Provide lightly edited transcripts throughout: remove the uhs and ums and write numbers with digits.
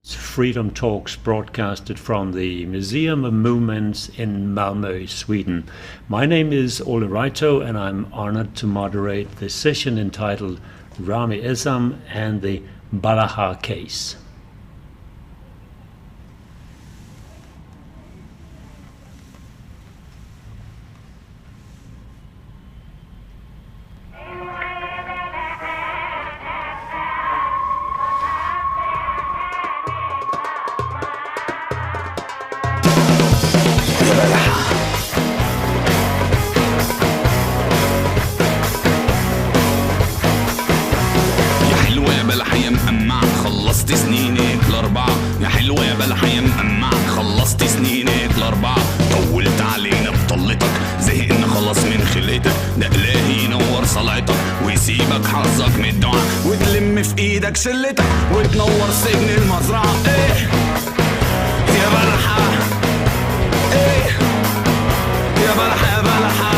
Freedom Talks broadcasted from the Museum of Movements in Malmö, Sweden. My name is Ole Reitov and I'm honored to moderate this session entitled Ramy Essam and the Balaha case. شلتك وتنور سجن المزرعة ايه يا بلحة ايه يا بلحة يا بلحة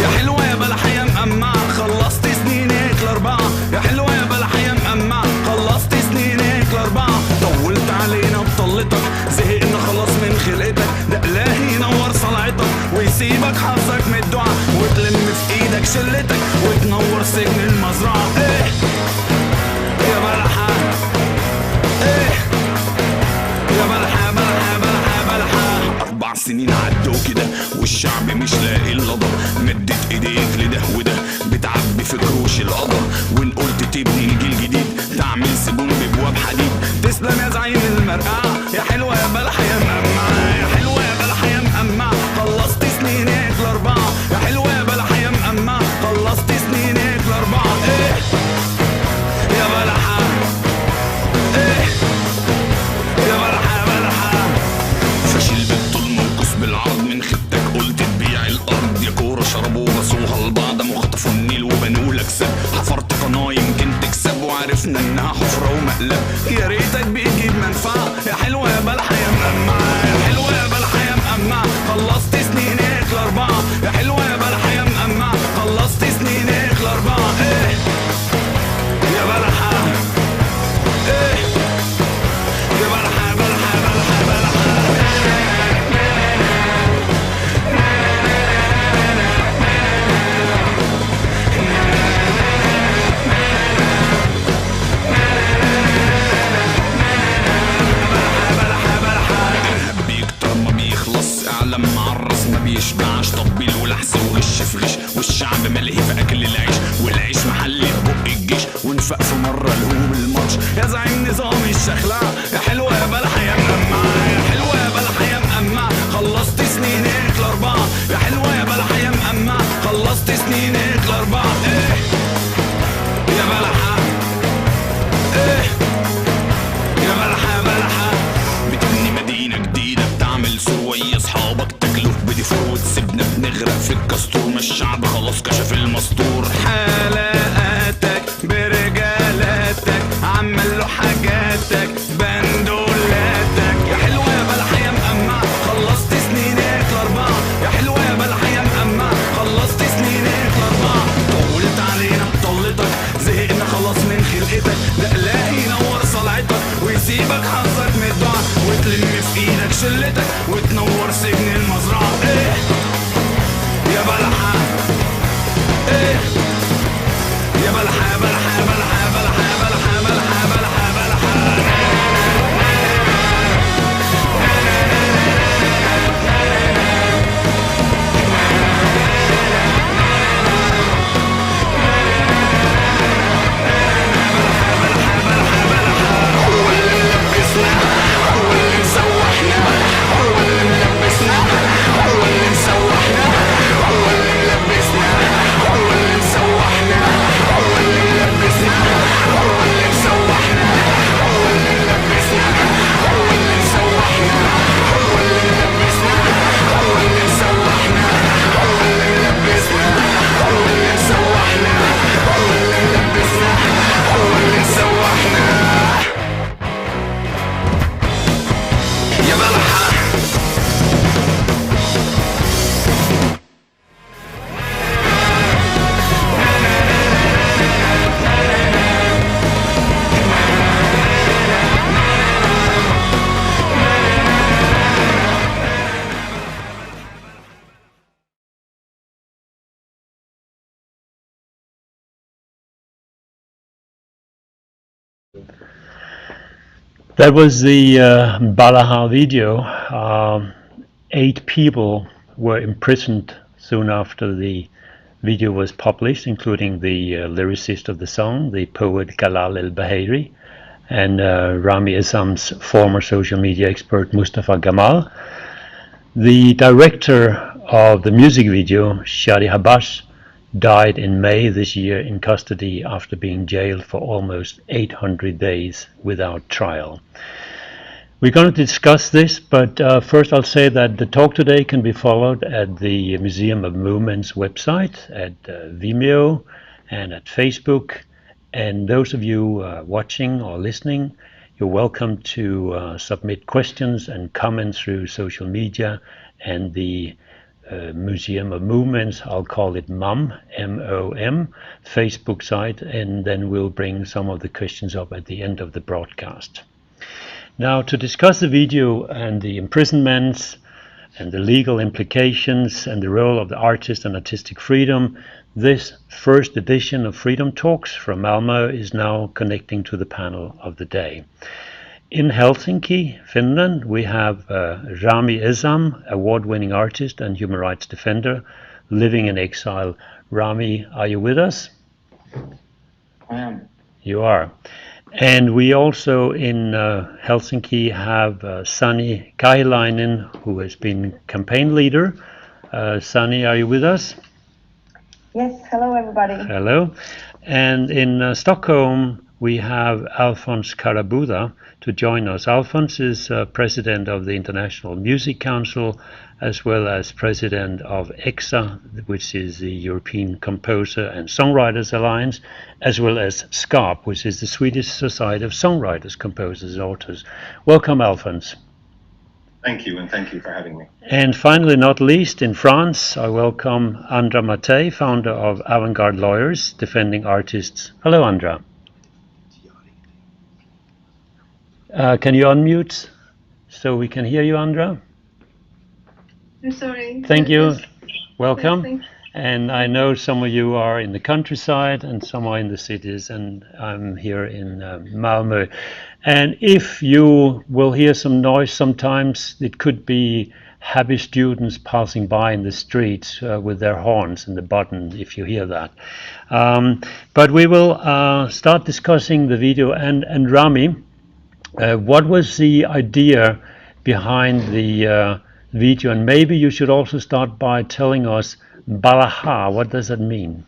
يا حلوة يا بلحة يا مقمعة خلصت سنينك الأربعة يا حلوة يا بلحة يا مقمعة خلصت سنينك الأربعة طولت علينا بطلتك زهقنا خلاص من خلقتك ده إلهي ينور صلعتك ويسيبك حظك من الدعاء وتلم في ايدك شلتك وتنور سجن المزرعة ايه يا بلحة ايه يا بلحة بلحة بلحة بلحة 4 سنين عدوا كده والشعب مش لاقي اللضا مدت ايديك لده وده بتعبي في كروش القضا وان قلت تبني جيل جديد تعمل سجون ببواب حديد تسلم يا زعيم المرقعة يا حلوة يا بلحة يا مقمعة يا حلوة يا بلحة يا مقمعة خلصت سنينك الأربعة يا حلوة يا بلحة يا مقمعة خلصت سنينك الأربعة ايه يا بلحة ايه يا بلحة بلحة فاشل بالطول موقف بالعرض من خدتك قلت تبيع الارض يا كورة شربوا بصوها لبعض وخطفوا النيل وبنوا لك سد حفرت قناة يمكن تكسب وعرفنا انها حفرة ومقلب يا ريتك بيجيب منفعة يا حلوة يا بلحة يا مقمعة يا حلوة يا بلحة يا مقمعة خلصت سنينك الأربعة يا حلوة يا بلحة يا مقمعة خلصت سنينك الأربعة ايه يا بلحة ايه يا بلحة بلحة بلحة بلحة بلحة بلحة ارهب بيكتر ما بيخلص اعلم معرس ما بيشبعش تطبيل ولحس وغش في غش والشعب ملهي في اكل العيش والعيش محلي بق الجيش ونفق في مرة الهوب الماتش يا زعيم نظام الشخلعة يا حلوة يا بلحة يا مقمعة يا حلوة يا بلحة يا مقمعة خلصت سنينك الأربعة يا حلوة يا بلحة يا مقمعة خلصت سنينك الأربعة ايه يا بلحة ايه يا بلحة بلحة بتبني مدينة جديدة بتعمل سور ويا اصحابك تاكلوا بديفور وتسيبنا بنغرق في الكستور ما الشعب خلاص كشف المستور حلقاتك برجالاتك عمل له حاجاتك بندولاتك يا حلوة يا بلحة يا مقمعة خلصت سنينك الأربعة يا حلوة يا بلحة يا مقمعة خلصت سنينك الأربعة طولت علينا بطلتك زهقنا خلاص من خلقتك ده إلهي ينور صلعتك ويسيبك حظك من الدعاء وتلم في ايدك شلتك وتنور سجن المزرعة ايه يا بلحة ايه يا بلحة بلحة بلحة بلحة بلحة بلحة بلحة بلحة هو اللي ملبسنا هو اللي مسوحنا هو اللي ملبسنا هو اللي مسوحنا هو اللي ملبسنا هو اللي مسوحنا هو اللي ملبسنا That was the Balaha video. 8 people were imprisoned soon after the video was published, including the lyricist of the song, the poet Galal El-Bahiri, and Ramy Essam's former social media expert Mustafa Gamal. The director of the music video, Shadi Habash, died in May this year in custody after being jailed for almost 800 days without trial. We're going to discuss this, but first I'll say that the talk today can be followed at the Museum of Movement's website, at Vimeo, and at Facebook. And those of you watching or listening, you're welcome to submit questions and comments through social media and the Museum of Movements, I'll call it MOM, M-O-M, Facebook site, and then we'll bring some of the questions up at the end of the broadcast. Now, to discuss the video and the imprisonments and the legal implications and the role of the artist and artistic freedom, this first edition of Freedom Talks from Malmö is now connecting to the panel of the day. In Helsinki, Finland, we have Ramy Essam, award-winning artist and human rights defender, living in exile. Ramy, are you with us? I am. You are. And we also in Helsinki have Sanni Kahilainen, who has been campaign leader. Sanni, are you with us? Yes, hello everybody. Hello. And in Stockholm, we have Alfons Karabuda to join us. Alfons is president of the International Music Council, as well as president of EXA, which is the European Composer and Songwriters Alliance, as well as SKAP, which is the Swedish Society of Songwriters, Composers and Authors. Welcome, Alfons. Thank you, and thank you for having me. And finally, not least, in France, I welcome Andra Matei, founder of Avant-Garde Lawyers, defending artists. Hello, Andra. Can you unmute so we can hear you, Andra? I'm sorry. Thank you. Welcome. Thanks. And I know some of you are in the countryside and some are in the cities, and I'm here in Malmö. And if you will hear some noise sometimes, it could be happy students passing by in the streets with their horns and the button, if you hear that. But we will start discussing the video. And Ramy, what was the idea behind the video? And maybe you should also start by telling us Balaha, what does that mean?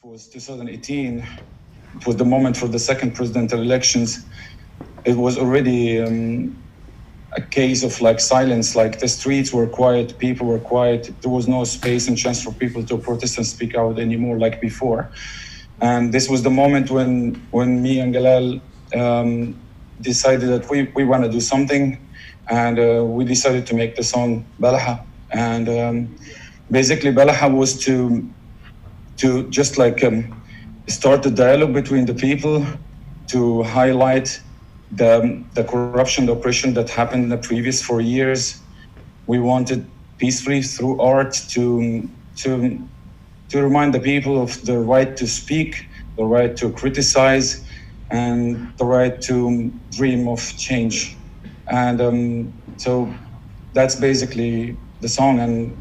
It was 2018. It was the moment for the second presidential elections. It was already a case of like silence, like the streets were quiet, people were quiet. There was no space and chance for people to protest and speak out anymore like before. And this was the moment when me and Galal decided that we want to do something. And we decided to make the song Balaha. And basically Balaha was to just like start a dialogue between the people, to highlight the corruption, the oppression that happened in the previous 4 years. We wanted peacefully through art to remind the people of the right to speak, the right to criticize, and the right to dream of change. And so that's basically the song. And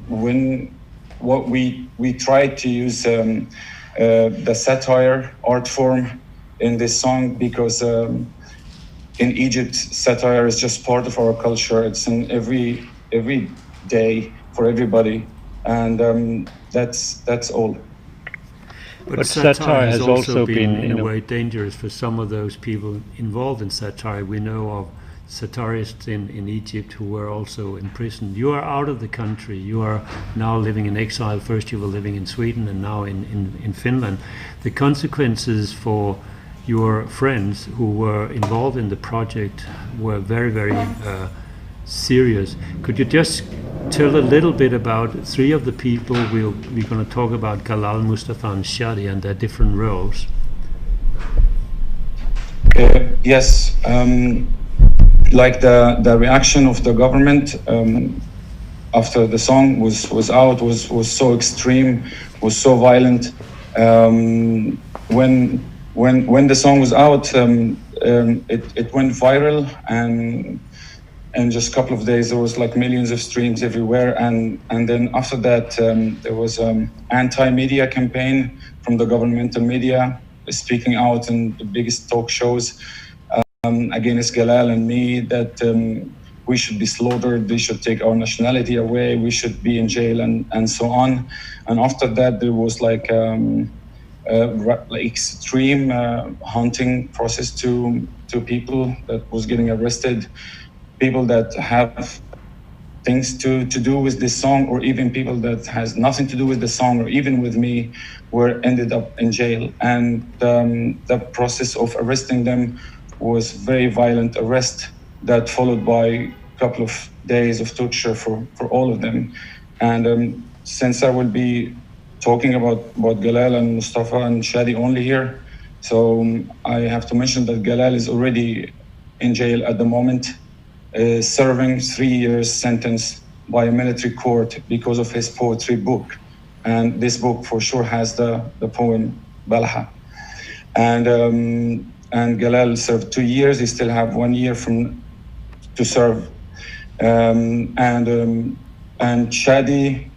what we tried to use the satire art form in this song, because in Egypt, satire is just part of our culture. It's in every day for everybody, and that's all. But satire has also been, in a way, dangerous for some of those people involved in satire. We know of satirists in Egypt who were also imprisoned. You are out of the country. You are now living in exile. First you were living in Sweden and now in Finland. The consequences for your friends who were involved in the project were very, very serious. Could you just tell a little bit about three of the people we're going to talk about, Galal, Mustafa and Shadi, and their different roles? Yes. Like the reaction of the government after the song was out was so extreme, was so violent. When the song was out, it went viral, and in just a couple of days there was like millions of streams everywhere. And then after that there was anti-media campaign from the governmental media speaking out in the biggest talk shows against Galal and me, that we should be slaughtered, they should take our nationality away, we should be in jail, and so on. And after that there was like extreme hunting process to people that was getting arrested, people that have things to do with this song, or even people that has nothing to do with the song, or even with me, were ended up in jail. And the process of arresting them was very violent arrest that followed by a couple of days of torture for all of them. And since I will be talking about Galal and Mustafa and Shadi only here, so I have to mention that Galal is already in jail at the moment, serving 3 years sentence by a military court because of his poetry book. And this book for sure has the poem Balaha. And Galal served 2 years. He still have 1 year to serve. And Shadi,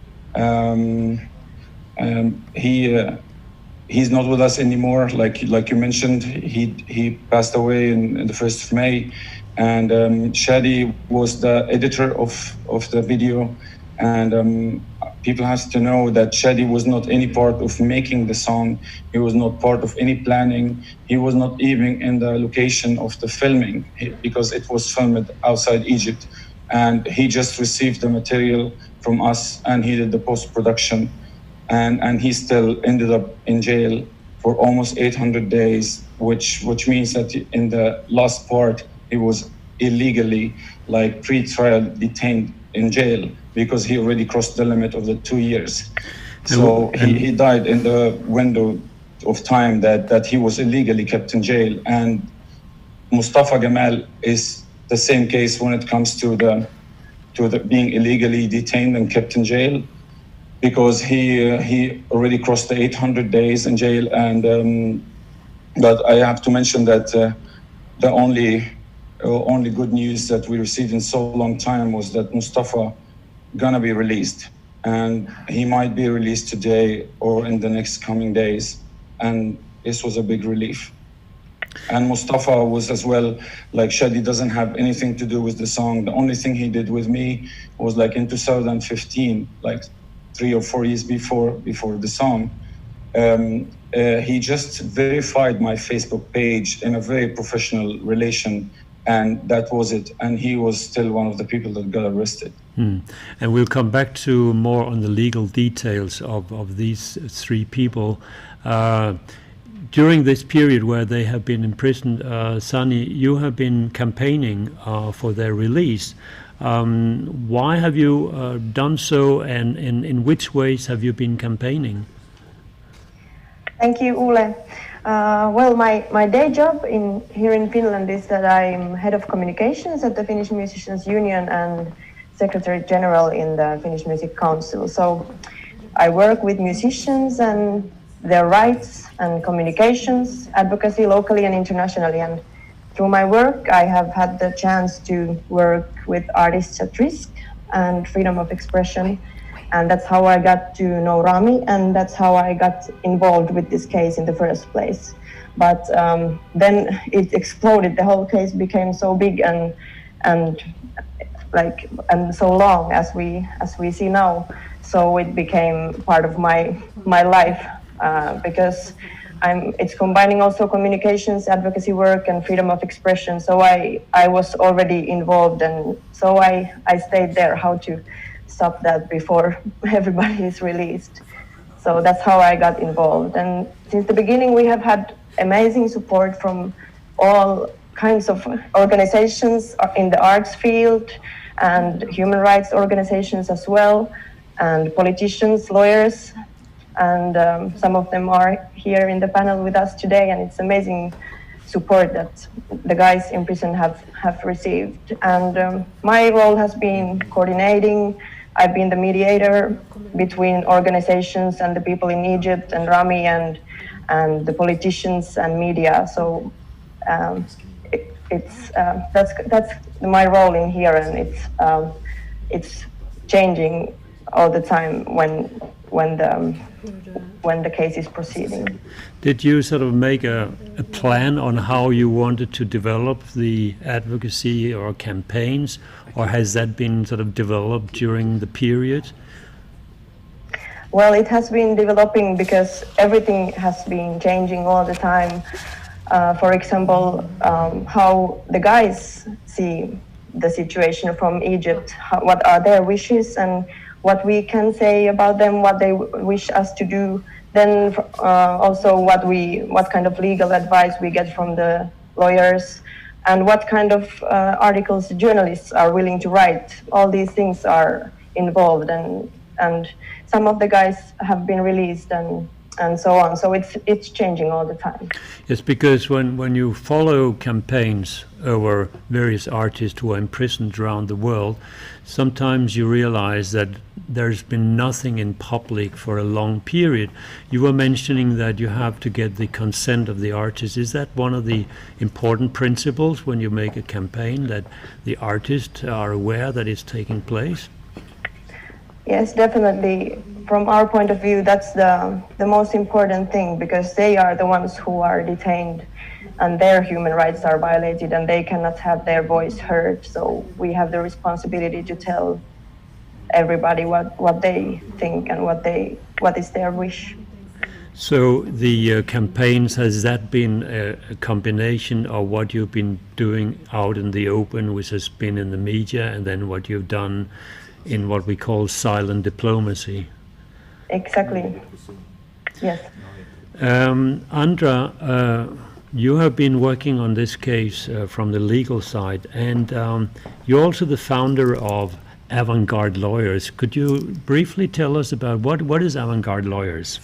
he's not with us anymore. Like you mentioned, he passed away in the 1st of May. And Shadi was the editor of the video. And people have to know that Shadi was not any part of making the song. He was not part of any planning. He was not even in the location of the filming, because it was filmed outside Egypt. And he just received the material from us, and he did the post-production. And he still ended up in jail for almost 800 days, which means that in the last part, he was illegally, like pre-trial detained in jail, because he already crossed the limit of the 2 years. So he died in the window of time that he was illegally kept in jail. And Mustafa Gamal is the same case when it comes to the being illegally detained and kept in jail, because he already crossed the 800 days in jail. And but I have to mention that the only good news that we received in so long time was that Mustafa gonna be released, and he might be released today or in the next coming days, and this was a big relief. And Mustafa was as well, like Shadi doesn't have anything to do with the song. The only thing he did with me was like in 2015, like 3 or 4 years before the song. He just verified my Facebook page in a very professional relation, and that was it. And he was still one of the people that got arrested. And we'll come back to more on the legal details of these three people. During this period where they have been imprisoned, Sanni, you have been campaigning for their release. Why have you done so, and in which ways have you been campaigning? Thank you, Ole. Well, my day job here in Finland is that I'm head of communications at the Finnish Musicians Union and Secretary General in the Finnish Music Council. So I work with musicians and their rights and communications, advocacy locally and internationally. And through my work, I have had the chance to work with artists at risk and freedom of expression. And that's how I got to know Ramy, and that's how I got involved with this case in the first place. But then it exploded. The whole case became so big and so long as we see now. So it became part of my life because it's combining also communications, advocacy work, and freedom of expression. So I was already involved, and so I stayed there, how to stop that before everybody is released. So that's how I got involved. And since the beginning, we have had amazing support from all kinds of organizations in the arts field and human rights organizations as well, and politicians, lawyers, and some of them are here in the panel with us today, and it's amazing support that the guys in prison have received. And my role has been coordinating. I've been the mediator between organizations and the people in Egypt, and Ramy and the politicians and media. So that's my role in here, and it's changing all the time when the case is proceeding. Did you sort of make a plan on how you wanted to develop the advocacy or campaigns, or has that been sort of developed during the period? Well, it has been developing because everything has been changing all the time. For example, how the guys see the situation from Egypt, what are their wishes and what we can say about them, what they wish us to do. Then also what kind of legal advice we get from the lawyers, and what kind of articles journalists are willing to write. All these things are involved, and some of the guys have been released and so on. So it's changing all the time. Yes, because when you follow campaigns over various artists who are imprisoned around the world, sometimes you realize that there's been nothing in public for a long period. You were mentioning that you have to get the consent of the artist. Is that one of the important principles when you make a campaign, that the artists are aware that it's taking place? Yes, definitely. From our point of view, that's the most important thing, because they are the ones who are detained and their human rights are violated and they cannot have their voice heard. So we have the responsibility to tell everybody what they think and what is their wish. So the campaigns, has that been a combination of what you've been doing out in the open, which has been in the media, and then what you've done in what we call silent diplomacy? Exactly. Yes. Andra, you have been working on this case from the legal side, and you're also the founder of Avant-Garde Lawyers. Could you briefly tell us about what is Avant-Garde Lawyers?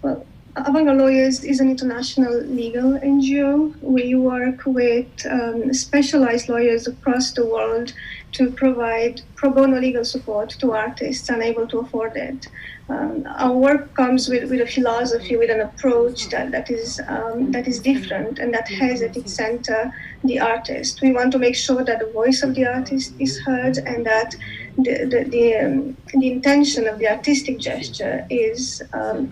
Well, Avant-Garde Lawyers is an international legal NGO. We work with specialized lawyers across the world to provide pro bono legal support to artists unable to afford it. Our work comes with a philosophy, with an approach that is different and that has at its center the artist. We want to make sure that the voice of the artist is heard and that the intention of the artistic gesture is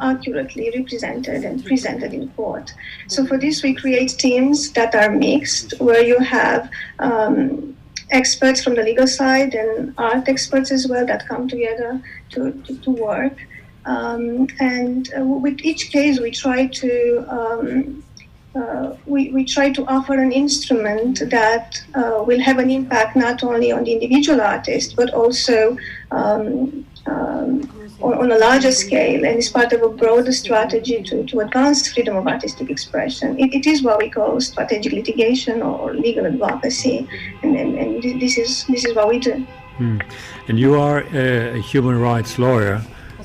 accurately represented and presented in court. So for this, we create teams that are mixed, where you have experts from the legal side and art experts as well that come together to work. And with each case, we try to we try to offer an instrument that will have an impact not only on the individual artist, but also on a larger scale, and is part of a broader strategy to advance freedom of artistic expression. It is what we call strategic litigation or legal advocacy, and this is what we do. And you are a human rights lawyer,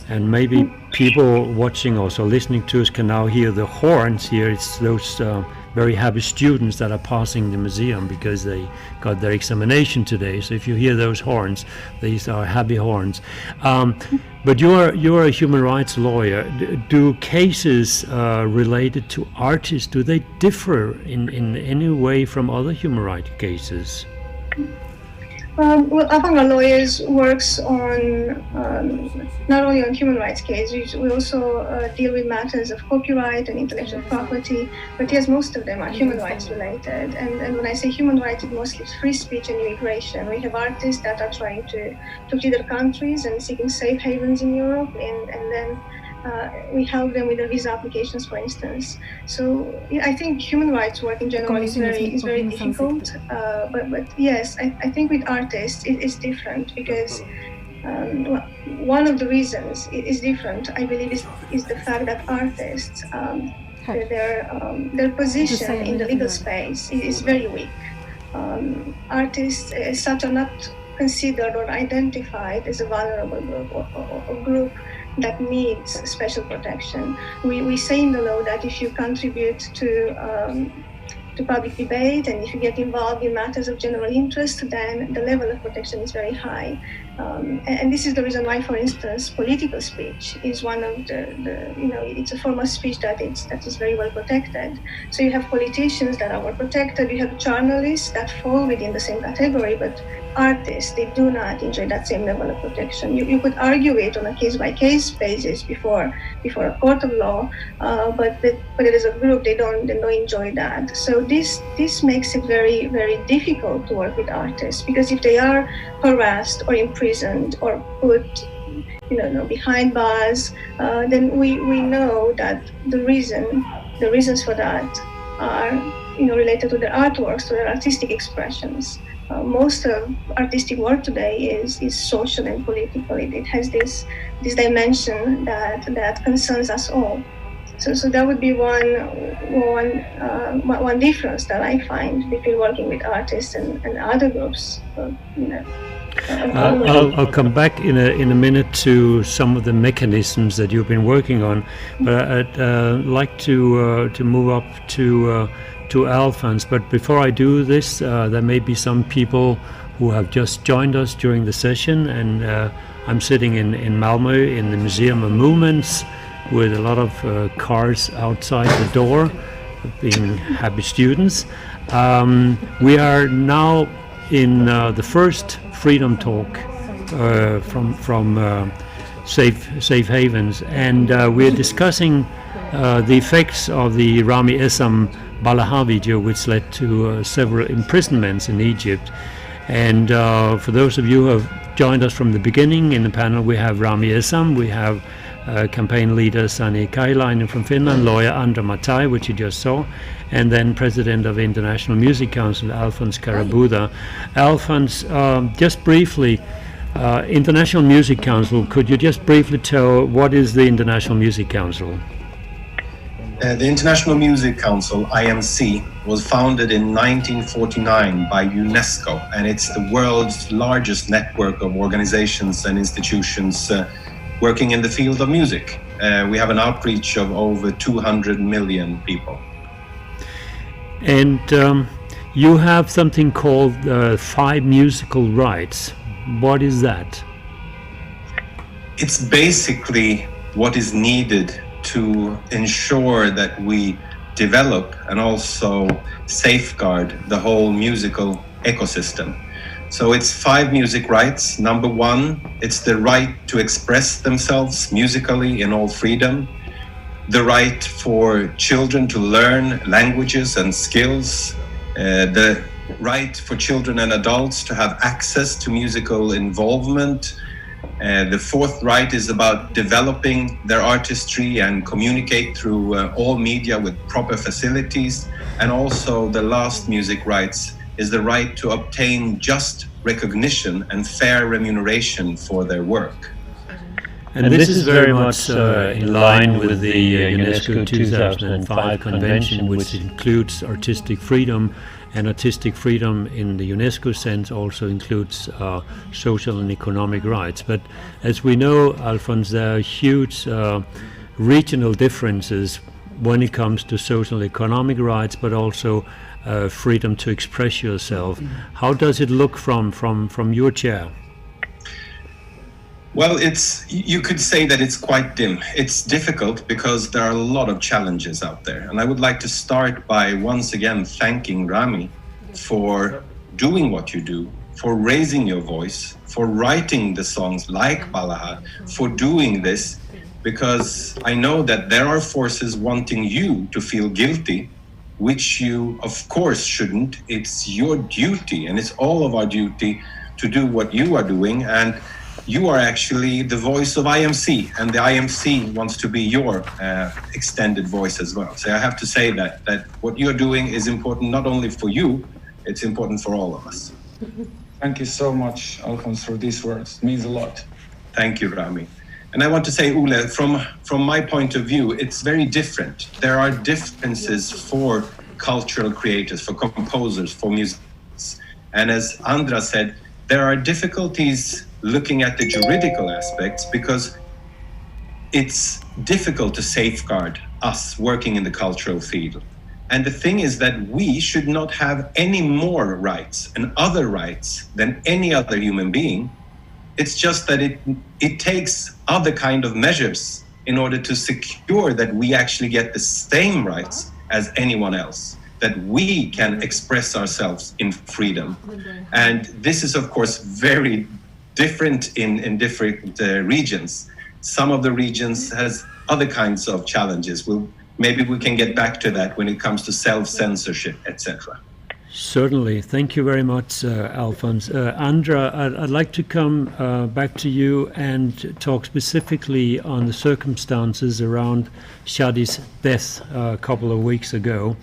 and maybe people watching also listening to us can now hear the horns here. It's those very happy students that are passing the museum because they got their examination today. So if you hear those horns, these are happy horns. But you're a human rights lawyer. Do cases related to artists, do they differ in any way from other human rights cases? Well, Avant-Garde Lawyers works on not only on human rights cases, we also deal with matters of copyright and intellectual property, but yes, most of them are human rights related. And when I say human rights, it mostly is free speech and immigration. We have artists that are trying to flee their countries and seeking safe havens in Europe, and then we help them with their visa applications, for instance. So yeah, I think human rights work in general is very difficult. But yes, I think with artists it's different because one of the reasons it is different, I believe, is the fact that artists their position in the legal space is very weak. Artists as such are not considered or identified as a vulnerable group or group that needs special protection. We say in the law that if you contribute to public debate and if you get involved in matters of general interest, then the level of protection is very high. And this is the reason why, for instance, political speech is one of it's a form of speech that is very well protected. So you have politicians that are well protected, you have journalists that fall within the same category, but artists, they do not enjoy that same level of protection. You could argue it on a case-by-case basis before a court of law, but as a group, they don't enjoy that. So this makes it very, very difficult to work with artists, because if they are harassed or imprisoned or put behind bars, then we know that the reasons for that are related to their artworks, to their artistic expressions. Most of artistic work today is social and political. It has this dimension that concerns us all. So that would be one difference that I find between working with artists and other groups. I'll come back in a minute to some of the mechanisms that you've been working on, but I'd like to move up to Alfons. But before I do this, there may be some people who have just joined us during the session, and I'm sitting in Malmö in the Museum of Movements with a lot of cars outside the door, being happy students. We are now in the first Freedom Talk from SafeHavens, and we're discussing the effects of the Ramy Essam Balaha video, which led to several imprisonments in Egypt. And for those of you who have joined us from the beginning, in the panel we have Ramy Essam, we have campaign leader Sanni Kahilainen from Finland, lawyer Andra Matei, which you just saw, and then president of International Music Council, Alfons Karabuda. Alfons, just briefly, International Music Council, could you just briefly tell what is the International Music Council? The International Music Council, IMC, was founded in 1949 by UNESCO, and it's the world's largest network of organizations and institutions working in the field of music. We have an outreach of over 200 million people. And you have something called 5 musical rights. What is that? It's basically what is needed to ensure that we develop and also safeguard the whole musical ecosystem. So it's 5 music rights. Number 1, it's the right to express themselves musically in all freedom, the right for children to learn languages and skills, the right for children and adults to have access to musical involvement. The 4th right is about developing their artistry and communicate through all media with proper facilities. And also the last music rights is the right to obtain just recognition and fair remuneration for their work. And this is very much in line with the UNESCO 2005 Convention, which includes artistic freedom, and artistic freedom in the UNESCO sense also includes social and economic rights. But as we know, Alfons, there are huge regional differences when it comes to social and economic rights, but also freedom to express yourself. How does it look from your chair? Well, you could say that it's quite dim. It's difficult because there are a lot of challenges out there. And I would like to start by once again thanking Ramy for doing what you do for raising your voice, for writing the songs like Balaha, for doing this, because I know that there are forces wanting you to feel guilty, which you of course shouldn't. It's your duty, and it's all of our duty to do what you are doing, and you are actually the voice of IMC, and the IMC wants to be your extended voice as well. So I have to say that what you're doing is important not only for you, it's important for all of us. Thank you so much, Alfons, for these words. It means a lot. Thank you, Ramy. And I want to say, Ole, from my point of view, it's very different. There are differences for cultural creators, for composers, for musicians. And as Andra said, there are difficulties looking at the juridical aspects because it's difficult to safeguard us working in the cultural field. And the thing is that we should not have any more rights and other rights than any other human being. It's just that it takes other kind of measures in order to secure that we actually get the same rights as anyone else, that we can express ourselves in freedom. And this is, of course, very different in different regions. Some of the regions has other kinds of challenges. Maybe we can get back to that when it comes to self-censorship, etc. Certainly. Thank you very much, Alfons. Andra, I'd like to come back to you and talk specifically on the circumstances around Shadi's death a couple of weeks ago.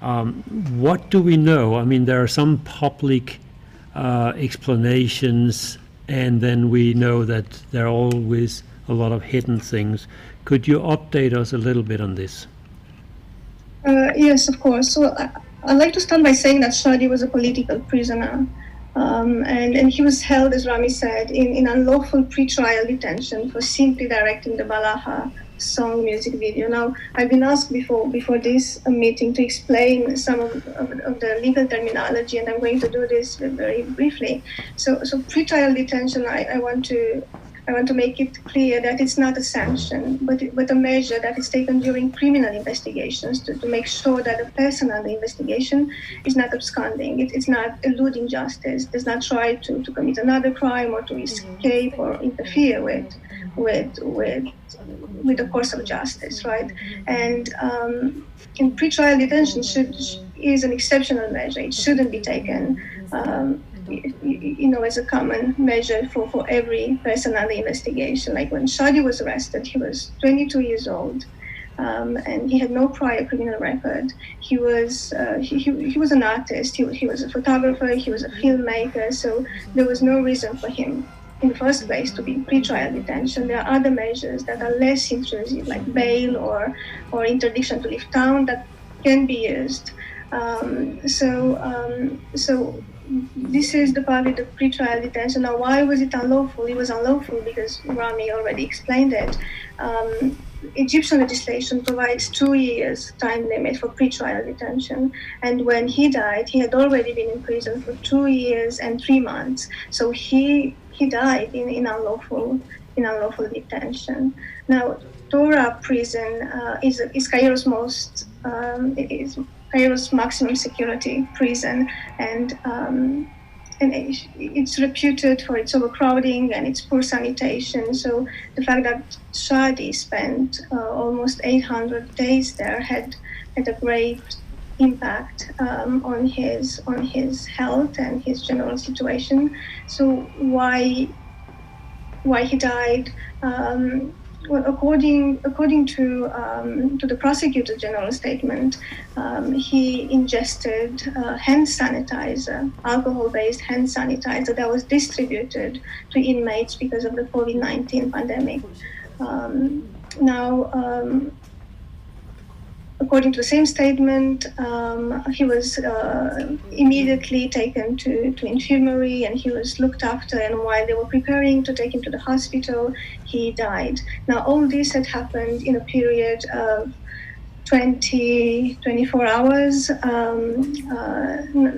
What do we know? I mean, there are some public explanations, and then we know that there are always a lot of hidden things. Could you update us a little bit on this? Yes, of course. So I'd like to start by saying that Shadi was a political prisoner, and he was held, as Ramy said, in unlawful pre-trial detention for simply directing the Balaha song music video. Now, I've been asked before this meeting to explain some of the legal terminology, and I'm going to do this very briefly. So pre-trial detention, I want to make it clear that it's not a sanction, but a measure that is taken during criminal investigations to make sure that the person under investigation is not absconding, it's not eluding justice, does not try to commit another crime or to escape or interfere with the course of justice, right? And in pre-trial detention is an exceptional measure. It shouldn't be taken as a common measure for every person under investigation. Like when Shadi was arrested, he was 22 years old, and he had no prior criminal record. He was an artist. He was a photographer. He was a filmmaker. So there was no reason for him, in the first place, to be in pre-trial detention. There are other measures that are less intrusive, like bail or interdiction to leave town, that can be used. So this is the part of the pre-trial detention. Now, why was it unlawful? It was unlawful because Ramy already explained it. Egyptian legislation provides 2 years time limit for pre-trial detention. And when he died, he had already been in prison for 2 years and 3 months. So he died in unlawful detention. Now, Tora prison is Cairo's Cairo's maximum security prison, and it's reputed for its overcrowding and its poor sanitation. So the fact that Shadi spent almost 800 days there had a great impact on his health and his general situation. So why he died? Well, according to the Prosecutor General statement, he ingested hand sanitizer, alcohol-based hand sanitizer that was distributed to inmates because of the COVID-19 pandemic. According to the same statement, he was immediately taken to infirmary, and he was looked after, and while they were preparing to take him to the hospital, he died. Now, all this had happened in a period of 24 hours.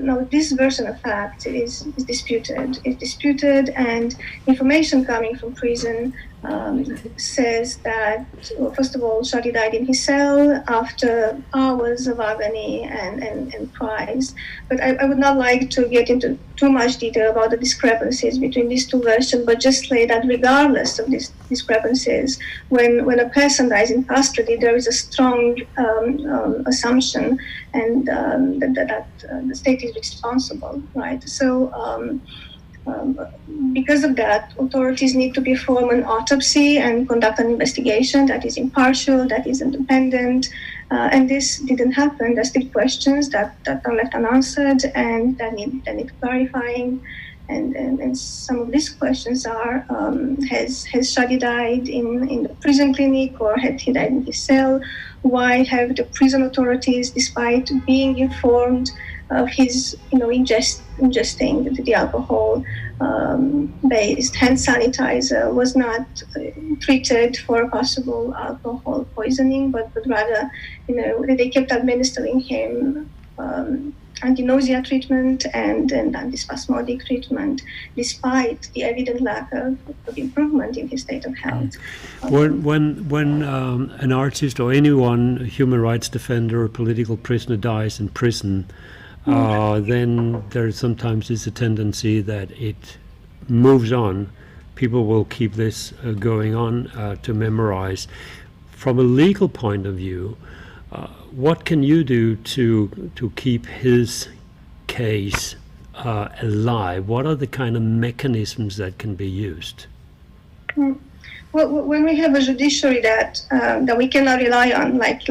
Now, this version of fact is disputed. It's disputed, and information coming from prison says that, well, first of all, Shadi died in his cell after hours of agony and cries. But I would not like to get into too much detail about the discrepancies between these two versions, but just say that regardless of these discrepancies, when a person dies in custody, there is a strong assumption and that the state is responsible, right? So because of that, authorities need to perform an autopsy and conduct an investigation that is impartial, that is independent, and this didn't happen. There's still questions that are left unanswered and that need clarifying. And some of these questions are, has Shadi died in the prison clinic or had he died in his cell? Why have the prison authorities, despite being informed of his, ingesting the alcohol based hand sanitizer, was not treated for possible alcohol poisoning, but rather, they kept administering him anti-nausea treatment and antispasmodic treatment, despite the evident lack of improvement in his state of health. When an artist or anyone, a human rights defender or political prisoner dies in prison, then there sometimes is a tendency that it moves on. People will keep this going on to memorize. From a legal point of view, what can you do to keep his case alive? What are the kind of mechanisms that can be used? Well, when we have a judiciary that we cannot rely on, like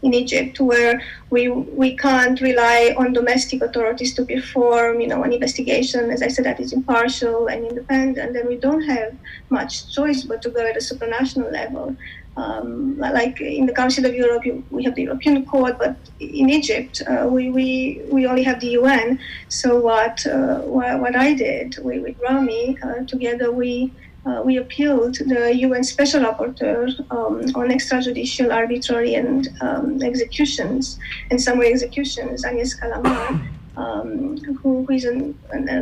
in Egypt, where we can't rely on domestic authorities to perform, an investigation, as I said, that is impartial and independent, then we don't have much choice but to go at a supranational level. Like in the Council of Europe, we have the European Court, but in Egypt, we only have the UN. So what I did with Ramy, together we appealed the UN Special Rapporteur on extrajudicial, arbitrary, and executions and summary executions, Agnes Kalamar, who is an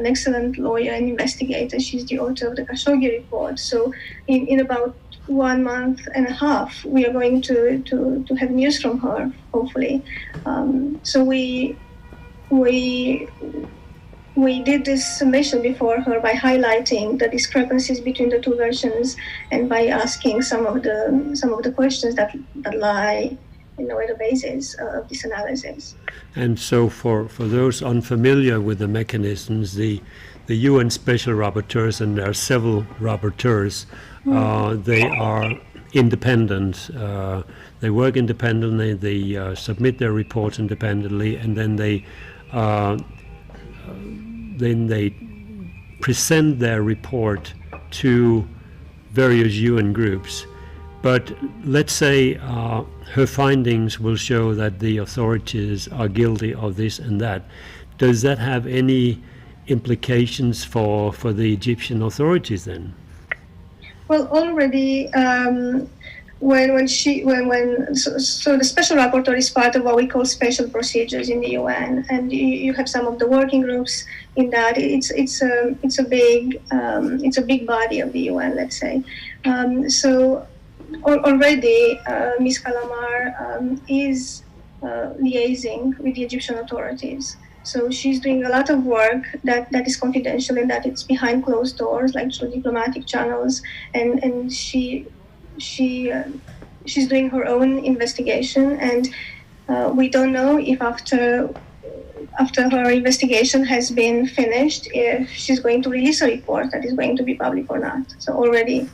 excellent lawyer and investigator. She's the author of the Khashoggi report. So in about 1 month and a half, we are going to have news from her, hopefully. So we did this submission before her by highlighting the discrepancies between the two versions and by asking some of the questions that lie at the basis of this analysis. And so for those unfamiliar with the mechanisms, the UN Special Rapporteurs, and there are several rapporteurs, they are independent. They work independently, they submit their reports independently, and then they present their report to various UN groups. But let's say her findings will show that the authorities are guilty of this and that. Does that have any implications for the Egyptian authorities then? Well, already so the special rapporteur is part of what we call special procedures in the UN, and you have some of the working groups in that. It's a big body of the UN, let's say. So already Ms. Kalamar is liaising with the Egyptian authorities. So she's doing a lot of work that is confidential and that it's behind closed doors, like through diplomatic channels, and she's doing her own investigation, and we don't know if after her investigation has been finished, if she's going to release a report that is going to be public or not. So already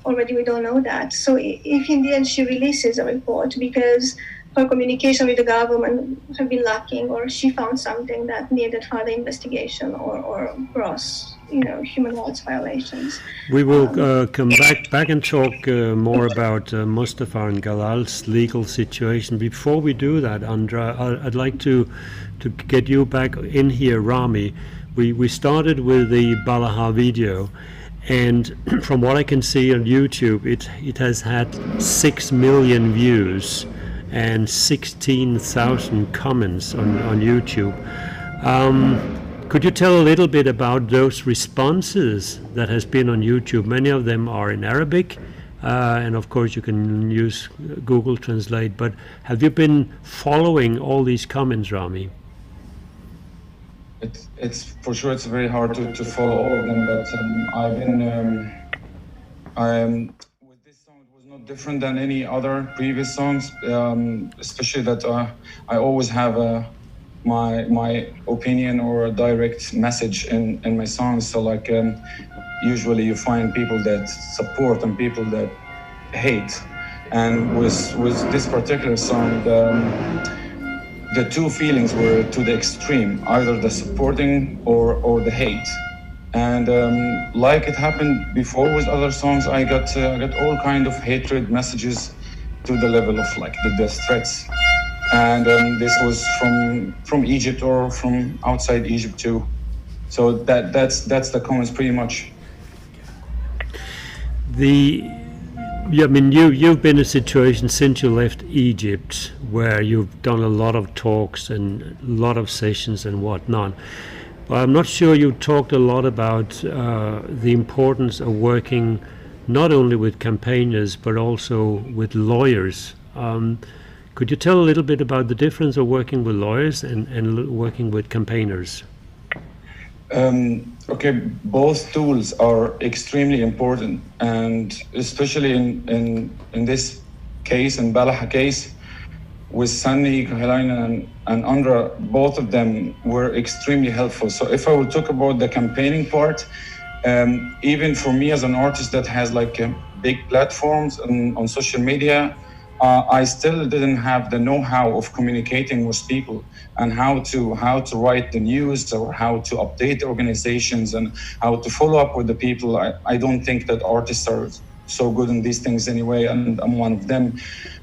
we don't know that. So if in the end she releases a report because her communication with the government have been lacking, or she found something that needed further investigation or gross, human rights violations. We will come back and talk more about Mustafa and Galal's legal situation. Before we do that, Andra, I'd like to get you back in here, Ramy. We started with the Balaha video, and from what I can see on YouTube, it has had 6 million views and 16,000 comments on YouTube. Could you tell a little bit about those responses that has been on YouTube? Many of them are in Arabic, and of course you can use Google Translate, but have you been following all these comments, Ramy? It's for sure it's very hard to follow all of them, but I've been with this song. It was not different than any other previous songs, especially that I always have my opinion or a direct message in my songs. So like usually you find people that support and people that hate, and with this particular song, the two feelings were to the extreme, either the supporting or the hate. And like it happened before with other songs, I got all kind of hatred messages to the level of like the death threats. And this was from Egypt or from outside Egypt too. So that's the comments pretty much. I mean, you've been in a situation since you left Egypt where you've done a lot of talks and a lot of sessions and whatnot. But I'm not sure you talked a lot about the importance of working not only with campaigners but also with lawyers. Could you tell a little bit about the difference of working with lawyers and working with campaigners? Okay, both tools are extremely important, and especially in this case, in Balaha case, with Sanni Kahilainen and Andra, both of them were extremely helpful. So if I will talk about the campaigning part, even for me as an artist that has like big platforms on social media, I still didn't have the know-how of communicating with people and how to write the news or how to update organizations and how to follow up with the people. I don't think that artists are so good in these things anyway, and I'm one of them.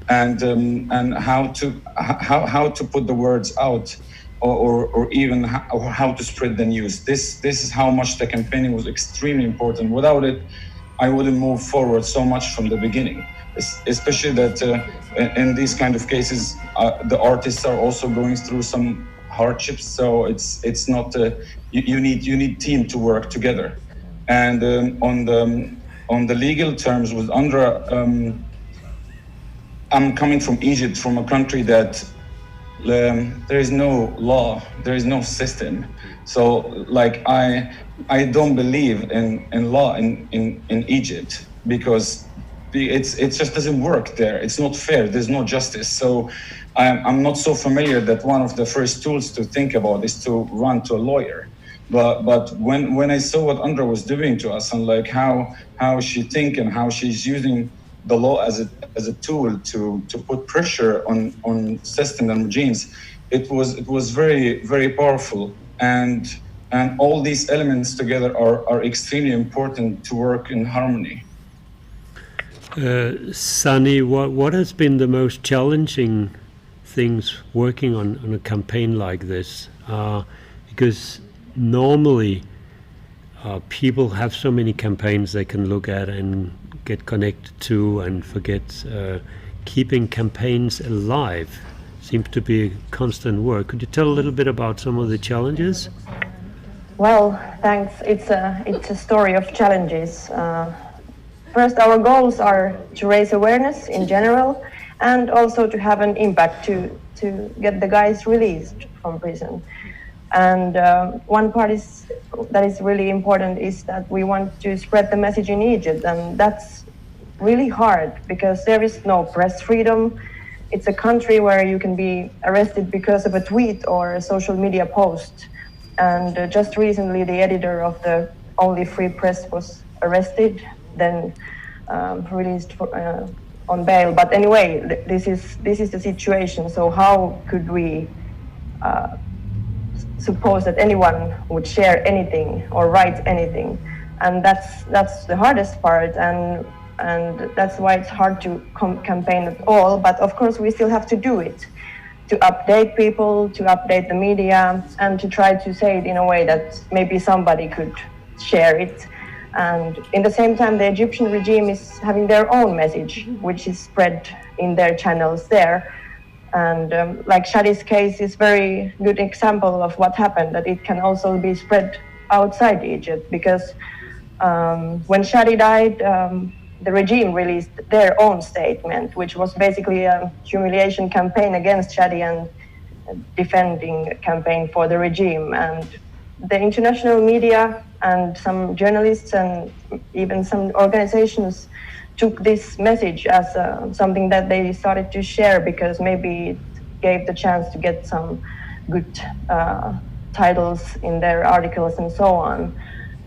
And how to put the words out, or even how to spread the news. This is how much the campaigning was extremely important. Without it, I wouldn't move forward so much from the beginning. Especially that in these kind of cases, the artists are also going through some hardships. So it's not you need team to work together. And on the legal terms with Andra, I'm coming from Egypt, from a country that there is no law, there is no system. So like I don't believe in law in Egypt, because it just doesn't work there. It's not fair. There's no justice. So I'm not so familiar that one of the first tools to think about is to run to a lawyer. But when I saw what Andra was doing to us, and like how she think and how she's using the law as a tool to put pressure on systems and regimes, it was very, very powerful. And all these elements together are extremely important to work in harmony. Sanni, what has been the most challenging things working on a campaign like this? Because normally people have so many campaigns they can look at and get connected to and forget. Keeping campaigns alive seems to be a constant work. Could you tell a little bit about some of the challenges? Well, thanks. It's a story of challenges. First, our goals are to raise awareness in general, and also to have an impact to get the guys released from prison. And one part that is really important is that we want to spread the message in Egypt, and that's really hard because there is no press freedom. It's a country where you can be arrested because of a tweet or a social media post. And just recently, the editor of the Only Free Press was arrested, then released on bail. But anyway, this is the situation. So how could we suppose that anyone would share anything or write anything? And that's the hardest part, and that's why it's hard to campaign at all. But of course, we still have to do it, to update people, to update the media, and to try to say it in a way that maybe somebody could share it. And in the same time, the Egyptian regime is having their own message, which is spread in their channels there. And like Shadi's case is very good example of what happened, that it can also be spread outside Egypt, because when Shadi died, the regime released their own statement, which was basically a humiliation campaign against Shadi and defending campaign for the regime. And the international media and some journalists and even some organizations took this message as something that they started to share, because maybe it gave the chance to get some good titles in their articles and so on.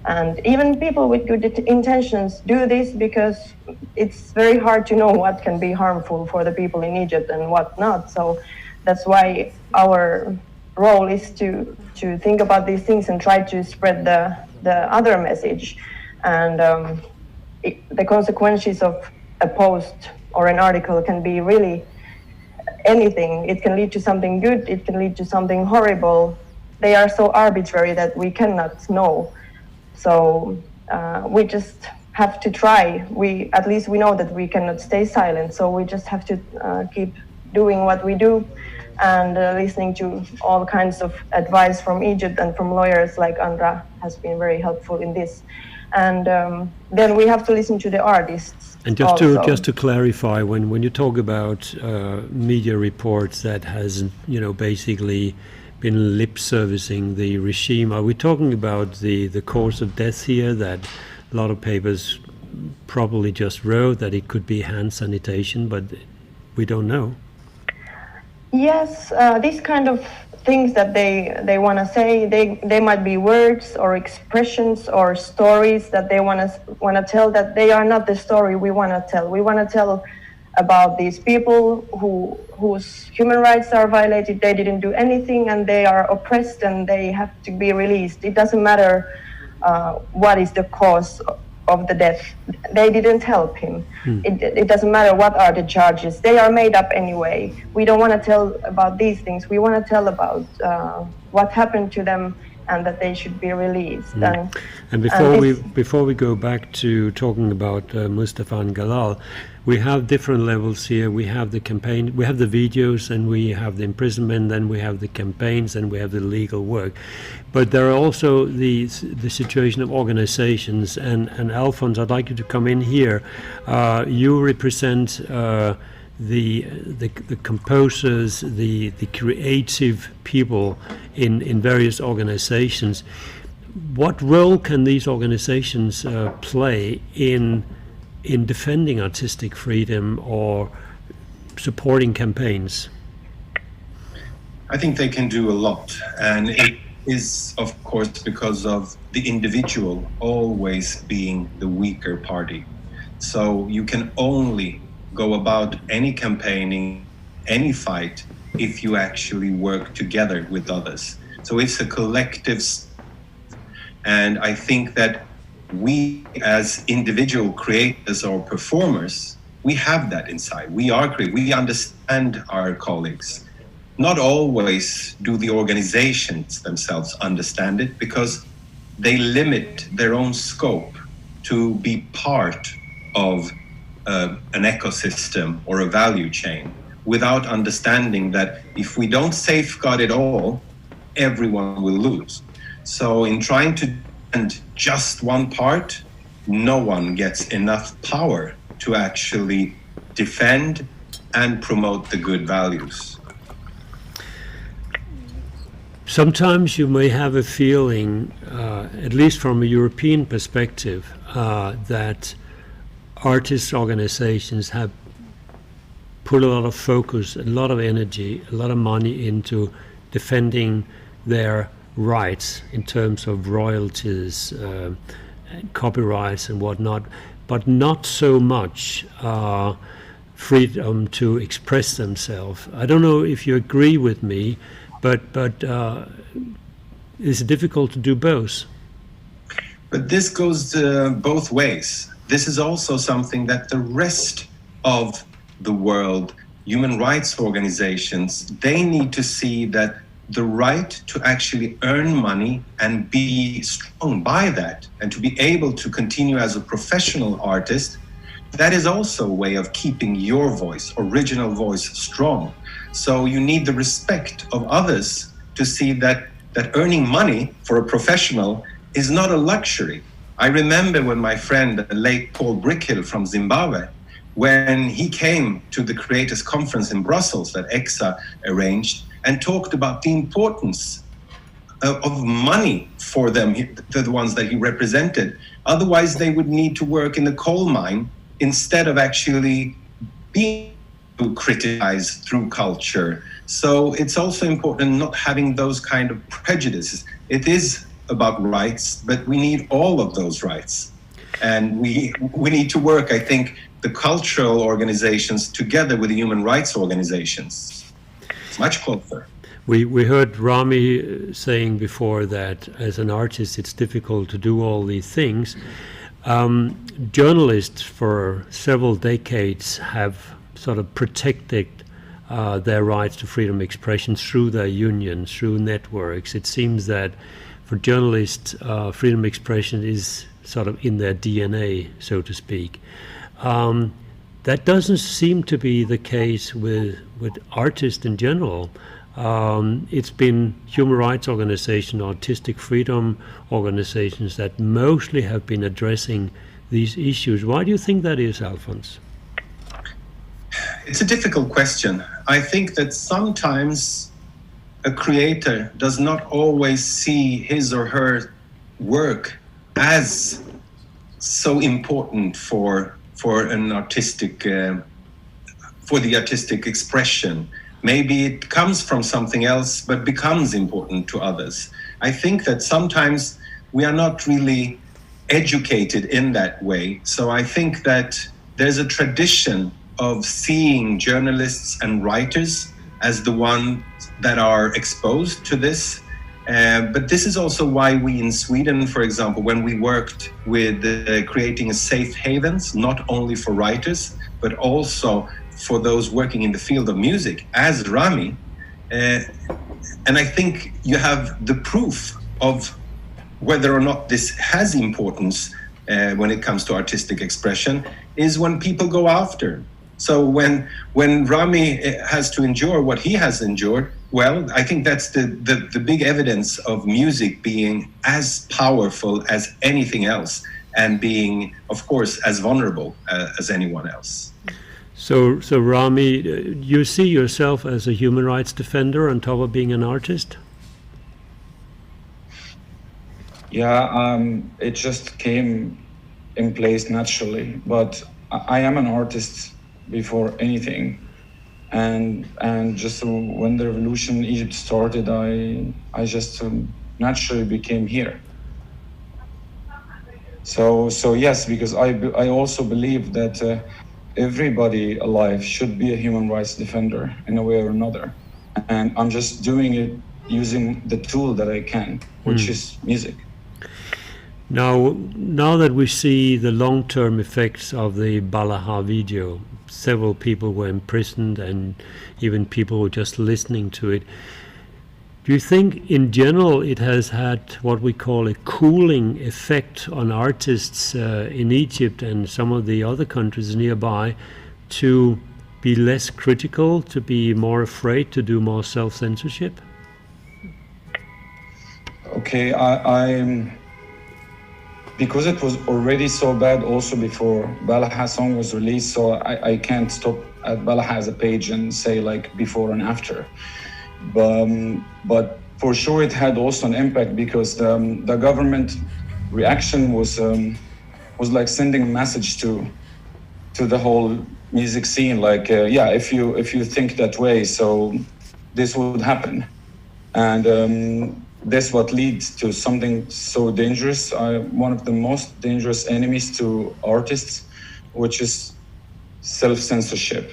And even people with good intentions do this because it's very hard to know what can be harmful for the people in Egypt and what not. So that's why our role is to think about these things and try to spread the other message. And the consequences of a post or an article can be really anything. It can lead to something good, it can lead to something horrible. They are so arbitrary that we cannot know. So we just have to try. At least we know that we cannot stay silent, so we just have to keep doing what we do and listening to all kinds of advice from Egypt and from lawyers like Andra has been very helpful in this. And then we have to listen to the artists. And just to clarify, when you talk about media reports that has basically been lip servicing the regime, are we talking about the cause of death here, that a lot of papers probably just wrote that it could be hand sanitation, but we don't know? Yes, these kind of things that they want to say, they might be words or expressions or stories that they want to tell, that they are not the story we want to tell. We want to tell about these people whose human rights are violated. They didn't do anything and they are oppressed and they have to be released. It doesn't matter what is the cause of the death. They didn't help him. It doesn't matter what are the charges. They are made up anyway. We don't want to tell about these things. We want to tell about what happened to them and that they should be released. And before we go back to talking about Mustafa and Galal, we have different levels here. We have the campaign, we have the videos, and we have the imprisonment, then we have the campaigns, and we have the legal work. But there are also the situation of organizations. And Alfons, I'd like you to come in here. You represent the composers, the creative people in various organizations. What role can these organizations play in defending artistic freedom or supporting campaigns? I think they can do a lot, and it is, of course, because of the individual always being the weaker party. So you can only go about any campaigning, any fight, if you actually work together with others. So it's a collective, and I think that we as individual creators or performers, we have that inside. We are creative, we understand our colleagues. Not always do the organizations themselves understand it, because they limit their own scope to be part of an ecosystem or a value chain, without understanding that if we don't safeguard it all, everyone will lose. So in trying to defend just one part, no one gets enough power to actually defend and promote the good values. Sometimes you may have a feeling, at least from a European perspective, that artists' organizations have put a lot of focus, a lot of energy, a lot of money into defending their rights in terms of royalties, copyrights and whatnot, but not so much freedom to express themselves. I don't know if you agree with me, but it's difficult to do both. But this goes both ways. This is also something that the rest of the world, human rights organizations, they need to see, that the right to actually earn money and be strong by that, and to be able to continue as a professional artist, that is also a way of keeping your voice, original voice, strong. So you need the respect of others to see that earning money for a professional is not a luxury. I remember when my friend, the late Paul Brickhill from Zimbabwe, when he came to the Creators Conference in Brussels that EXA arranged and talked about the importance of money for them, the ones that he represented. Otherwise, they would need to work in the coal mine instead of actually being criticized through culture. So it's also important not having those kind of prejudices. It is about rights, but we need all of those rights. And we need to work, I think, the cultural organizations together with the human rights organizations. It's much closer. We heard Ramy saying before that as an artist it's difficult to do all these things. Journalists for several decades have sort of protected their rights to freedom of expression through their unions, through networks. It seems that for journalists, freedom of expression is sort of in their DNA, so to speak. That doesn't seem to be the case with artists in general. It's been human rights organizations, artistic freedom organizations that mostly have been addressing these issues. Why do you think that is, Alfons? It's a difficult question. I think that sometimes a creator does not always see his or her work as so important for an artistic, for the artistic expression. Maybe it comes from something else, but becomes important to others. I think that sometimes we are not really educated in that way. So I think that there's a tradition of seeing journalists and writers as the ones that are exposed to this. But this is also why we in Sweden, for example, when we worked with creating a SafeHavens, not only for writers, but also for those working in the field of music, as Ramy. And I think you have the proof of whether or not this has importance when it comes to artistic expression is when people go after. So when Ramy has to endure what he has endured, well, I think that's the big evidence of music being as powerful as anything else and being, of course, as vulnerable as anyone else. So Ramy, you see yourself as a human rights defender on top of being an artist? Yeah, it just came in place naturally. But I am an artist before anything, and just when the revolution in Egypt started, I just naturally became here. So yes, because I also believe that everybody alive should be a human rights defender in a way or another, and I'm just doing it using the tool that I can, which is music. Now that we see the long-term effects of the Balaha video, several people were imprisoned and even people were just listening to it. Do you think in general it has had what we call a cooling effect on artists in Egypt and some of the other countries nearby to be less critical, to be more afraid, to do more self-censorship? Okay, because it was already so bad also before Balaha song was released, so I can't stop at Balaha as a page and say like before and after. But for sure it had also an impact because the government reaction was like sending a message to the whole music scene, like yeah, if you think that way, so this would happen, and that's what leads to something so dangerous. One of the most dangerous enemies to artists, which is self-censorship.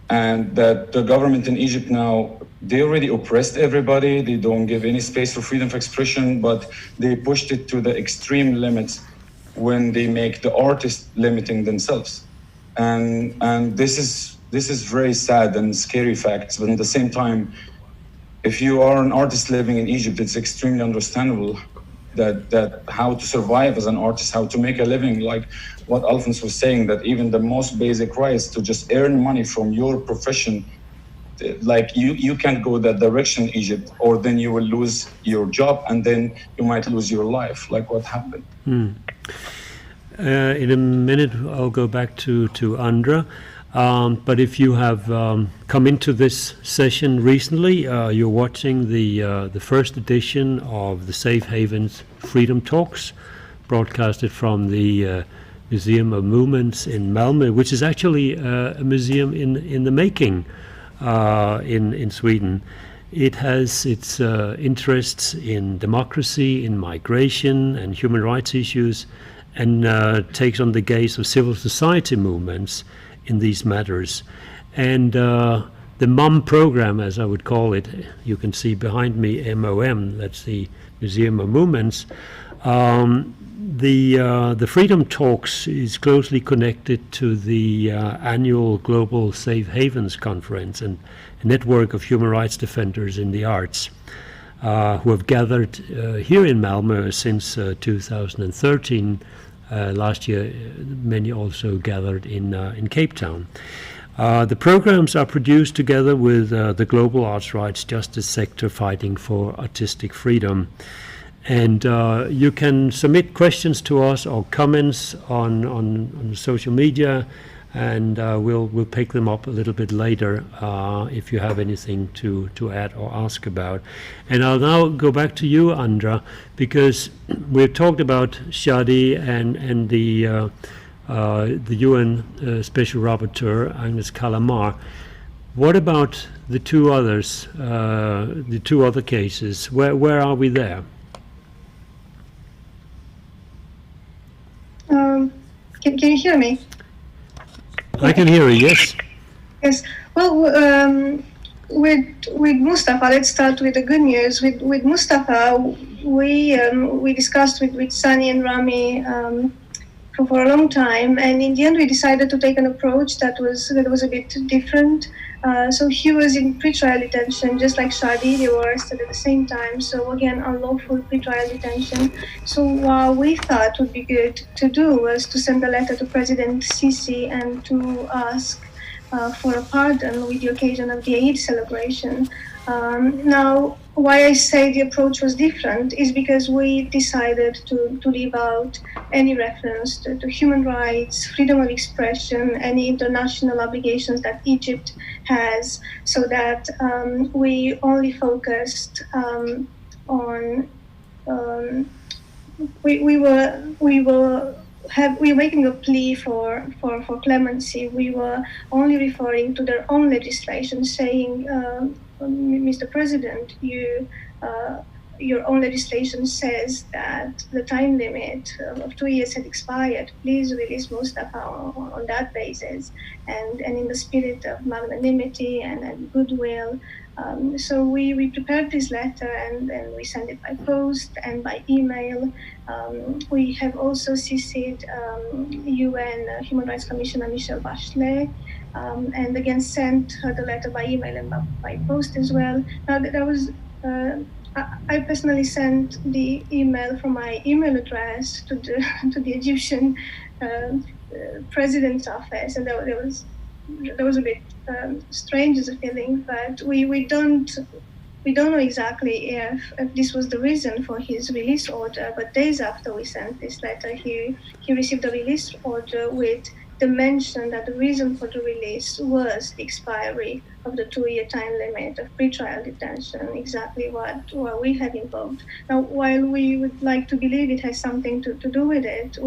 And that the government in Egypt now, they already oppressed everybody. They don't give any space for freedom of expression, but they pushed it to the extreme limits when they make the artists limiting themselves. And this is very sad and scary facts, but at the same time, if you are an artist living in Egypt, it's extremely understandable that how to survive as an artist, how to make a living, like what Alfons was saying, that even the most basic rights to just earn money from your profession, like you can't go that direction in Egypt, or then you will lose your job and then you might lose your life, like what happened. In a minute I'll go back to Andra. But if you have come into this session recently, you're watching the first edition of the SafeHavens Freedom Talks, broadcasted from the Museum of Movements in Malmö, which is actually a museum in the making in Sweden. It has its interests in democracy, in migration and human rights issues, and takes on the gaze of civil society movements in these matters. And the MUM program, as I would call it, you can see behind me MOM, that's the Museum of Movements. The Freedom Talks is closely connected to the annual Global SafeHavens Conference, and a network of human rights defenders in the arts who have gathered here in Malmö since 2013. Last year, many also gathered in Cape Town. The programs are produced together with the Global Arts Rights Justice Sector Fighting for Artistic Freedom. And you can submit questions to us or comments on social media, and we'll pick them up a little bit later if you have anything to add or ask about. And I'll now go back to you, Andra, because we've talked about Shadi and the UN Special Rapporteur, Agnes Kalamar. What about the two others, the two other cases? Where are we there? Can you hear me? I can hear you, yes. Yes. Well, with Mustafa, let's start with the good news. With Mustafa, we discussed with Sanni and Ramy for a long time, and in the end we decided to take an approach that was a bit different. So he was in pretrial detention, just like Shadi. They were arrested at the same time. So again, unlawful pretrial detention. So what we thought would be good to do was to send a letter to President Sisi and to ask for a pardon with the occasion of the Eid celebration. Now, why I say the approach was different is because we decided to leave out any reference to human rights, freedom of expression, any international obligations that Egypt has, so that we only focused on we were making a plea for clemency. We were only referring to their own legislation, saying, Mr. President, your own legislation says that the time limit of 2 years had expired. Please release Mustafa on that basis, and in the spirit of magnanimity and goodwill. So we prepared this letter and we sent it by post and by email. We have also CC'd UN Human Rights Commissioner Michelle Bachelet, and again sent her the letter by email and by post as well. Now that was I personally sent the email from my email address to the Egyptian president's office, and that was a bit strange as a feeling, but we don't know exactly if this was the reason for his release order. But days after we sent this letter, he received a release order with the mention that the reason for the release was the expiry of the 2-year time limit of pretrial detention, exactly what we had invoked. Now, while we would like to believe it has something to do with it,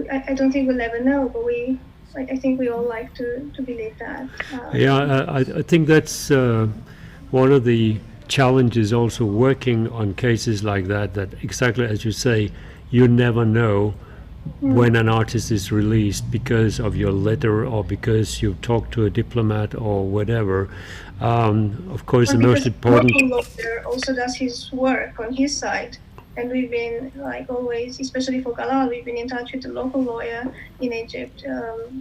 I don't think we'll ever know, but I think we all like to believe that. I think that's one of the challenges also working on cases like that exactly as you say, you never know when an artist is released because of your letter or because you've talked to a diplomat or whatever. Of course, the most important... The local lawyer also does his work on his side. And we've been, like always, especially for Galal, we've been in touch with the local lawyer in Egypt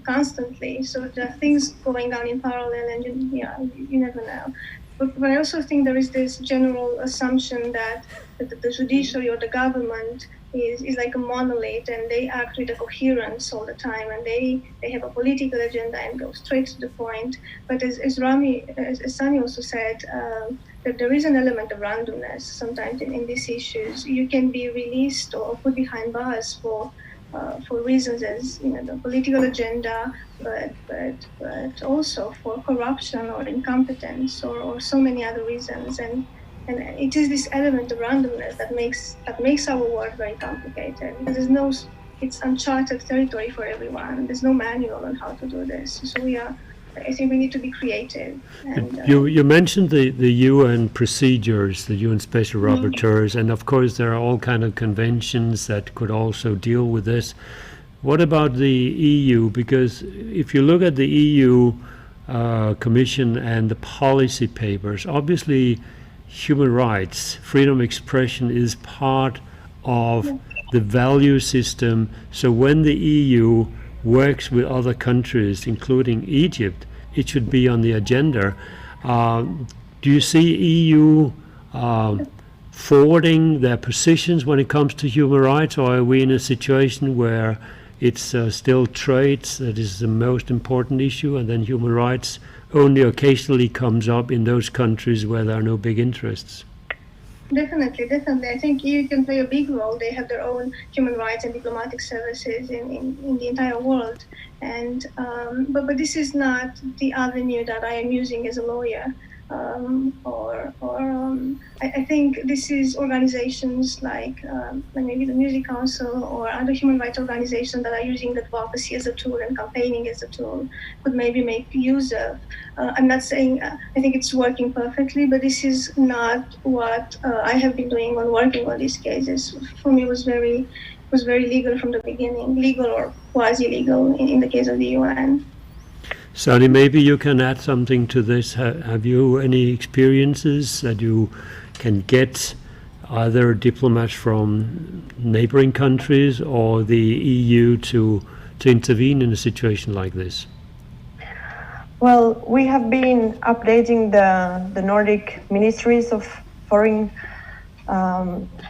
constantly. So there are things going on in parallel, and you never know. but I also think there is this general assumption that the judiciary or the government is like a monolith, and they act with a coherence all the time, and they have a political agenda and go straight to the point. But as Sanni also said, that there is an element of randomness sometimes in these issues. You can be released or put behind bars for reasons as the political agenda, but also for corruption or incompetence or so many other reasons. And it is this element of randomness that makes our work very complicated. Because it's uncharted territory for everyone. There's no manual on how to do this. So I think we need to be creative. And, you mentioned the UN procedures, the UN Special Rapporteurs, and of course there are all kind of conventions that could also deal with this. What about the EU? Because if you look at the EU Commission and the policy papers, obviously human rights, freedom of expression is part of the value system. So when the EU works with other countries, including Egypt, it should be on the agenda. Do you see EU forwarding their positions when it comes to human rights, or are we in a situation where it's still trade that is the most important issue, and then human rights only occasionally comes up in those countries where there are no big interests? Definitely. I think EU can play a big role. They have their own human rights and diplomatic services in the entire world. And but this is not the avenue that I am using as a lawyer. I think this is organizations like maybe the Music Council or other human rights organizations that are using advocacy as a tool and campaigning as a tool could maybe make use of. I'm not saying I think it's working perfectly, but this is not what I have been doing when working on these cases. For me, it was very legal from the beginning, legal or quasi-legal in the case of the UN. Sanni, maybe you can add something to this. Have you any experiences that you can get either diplomats from neighboring countries or the EU to intervene in a situation like this? Well, we have been updating the Nordic ministries of foreign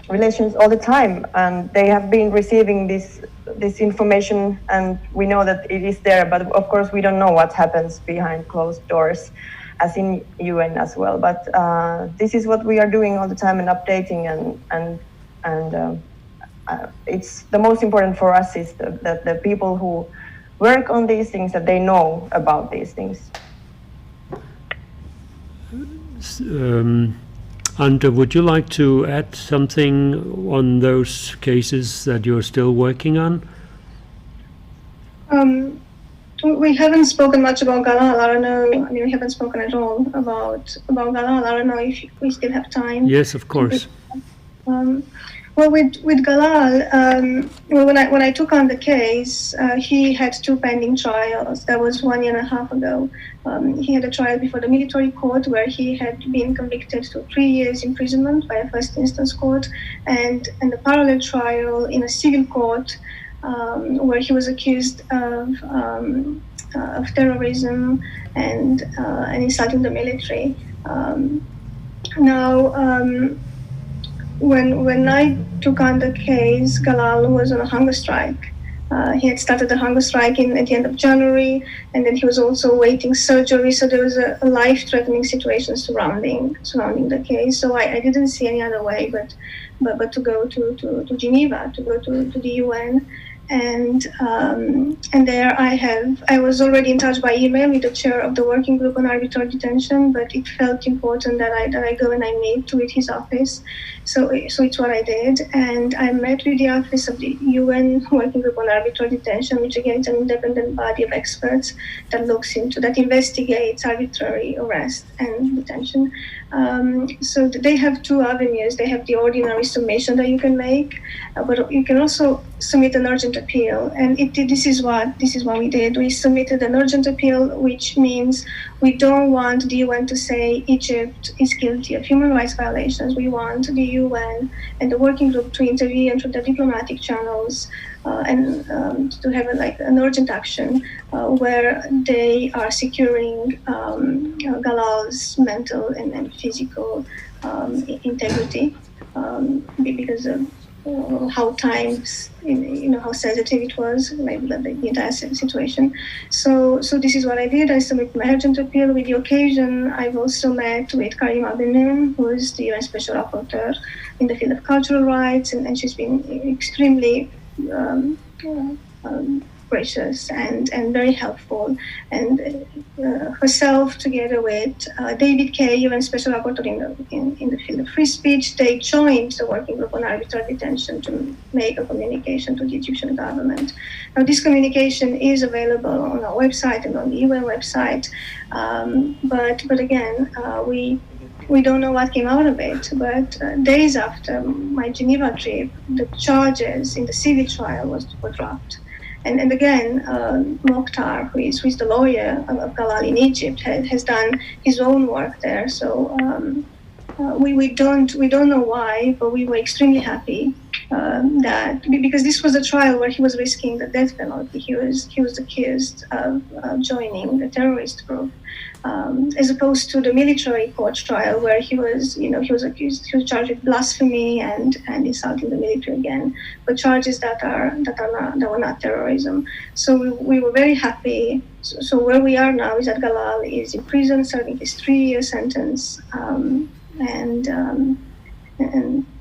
relations all the time, and they have been receiving this information, and we know that it is there, but of course we don't know what happens behind closed doors, as in UN as well. But this is what we are doing all the time and updating, and it's the most important for us is that the people who work on these things, that they know about these things. Andra, would you like to add something on those cases that you're still working on? We haven't spoken much about Balaha. I don't know. I mean, we haven't spoken at all about Balaha. I don't know if we still have time. Yes, of course. Well, with Galal, when I took on the case, he had 2 pending trials. That was 1.5 years ago. He had a trial before the military court where he had been convicted to 3 years imprisonment by a first instance court, and a parallel trial in a civil court where he was accused of terrorism and insulting the military. When I took on the case, Galal was on a hunger strike. He had started a hunger strike at the end of January, and then he was also awaiting surgery. So there was a life-threatening situation surrounding the case. So I didn't see any other way but to go to Geneva, to go to the UN. And there I was already in touch by email with the chair of the working group on arbitrary detention, but it felt important that I go and I meet with his office. So it's what I did, and I met with the office of the UN working group on arbitrary detention, which again is an independent body of experts that investigates arbitrary arrest and detention. So they have 2 avenues. They have the ordinary submission that you can make, but you can also submit an urgent appeal. And this is what we did. We submitted an urgent appeal, which means we don't want the UN to say Egypt is guilty of human rights violations. We want the UN and the working group to intervene through the diplomatic channels and to have an urgent action where they are securing Galal's mental and physical integrity because of how times, how sensitive it was, like the entire situation. So this is what I did. I submitted my urgent appeal. With the occasion, I've also met with Karim Abinin, who is the UN Special Rapporteur in the field of cultural rights, and she's been extremely gracious and very helpful. And herself, together with David Kay, UN Special Rapporteur in the field of free speech, they joined the working group on arbitrary detention to make a communication to the Egyptian government. Now, this communication is available on our website and on the UN website, but again, we don't know what came out of it. But days after my Geneva trip, the charges in the civil trial were dropped. And again, Mokhtar, who is the lawyer of Galal in Egypt, has done his own work there. So we don't know why, but we were extremely happy that, because this was a trial where he was risking the death penalty. He was accused of joining a terrorist group, as opposed to the military court trial where he was charged with blasphemy and insulting the military again, but charges that were not terrorism. So we were very happy. So where we are now is that Galal is in prison serving his 3-year sentence, and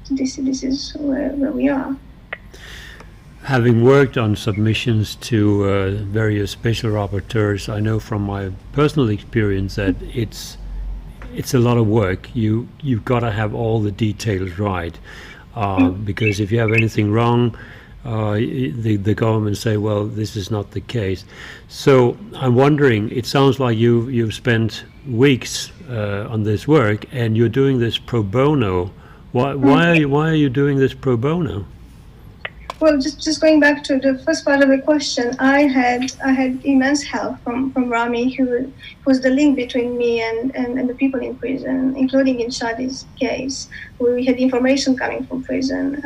this is where we are. Having worked on submissions to various special rapporteurs, I know from my personal experience that it's a lot of work. You've got to have all the details right, because if you have anything wrong, the government say, well, this is not the case. So I'm wondering, it sounds like you've spent weeks on this work, and you're doing this pro bono. Why are you doing this pro bono? Well, just going back to the first part of the question, I had immense help from Ramy, who was the link between me and the people in prison, including in Shadi's case, where we had information coming from prison,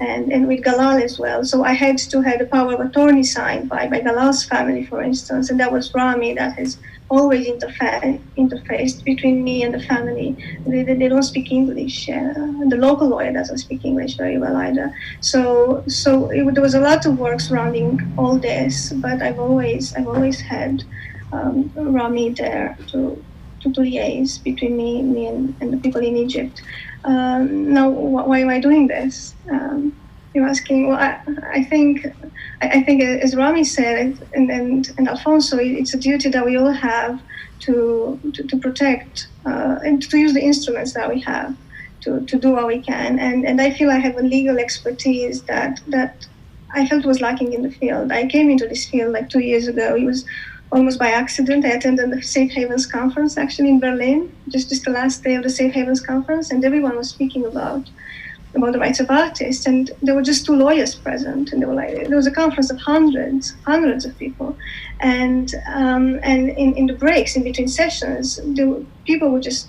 and with Galal as well. So I had to have the power of attorney signed by Galal's family, for instance, and that was Ramy that has always interfaced between me and the family. They don't speak English. The local lawyer doesn't speak English very well either. So there was a lot of work surrounding all this, but I've always had Ramy there to liaise between me and the people in Egypt. Now, why am I doing this? You're asking. Well, I think, as Ramy said, and Alfonso, it's a duty that we all have to protect and to use the instruments that we have to do what we can. And I feel I have a legal expertise that I felt was lacking in the field. I came into this field like 2 years ago. It was almost by accident. I attended the SafeHavens conference actually in Berlin, just the last day of the SafeHavens conference, and everyone was speaking about the rights of artists, and there were just 2 lawyers present, and there was a conference of hundreds of people, and in the breaks in between sessions, people were just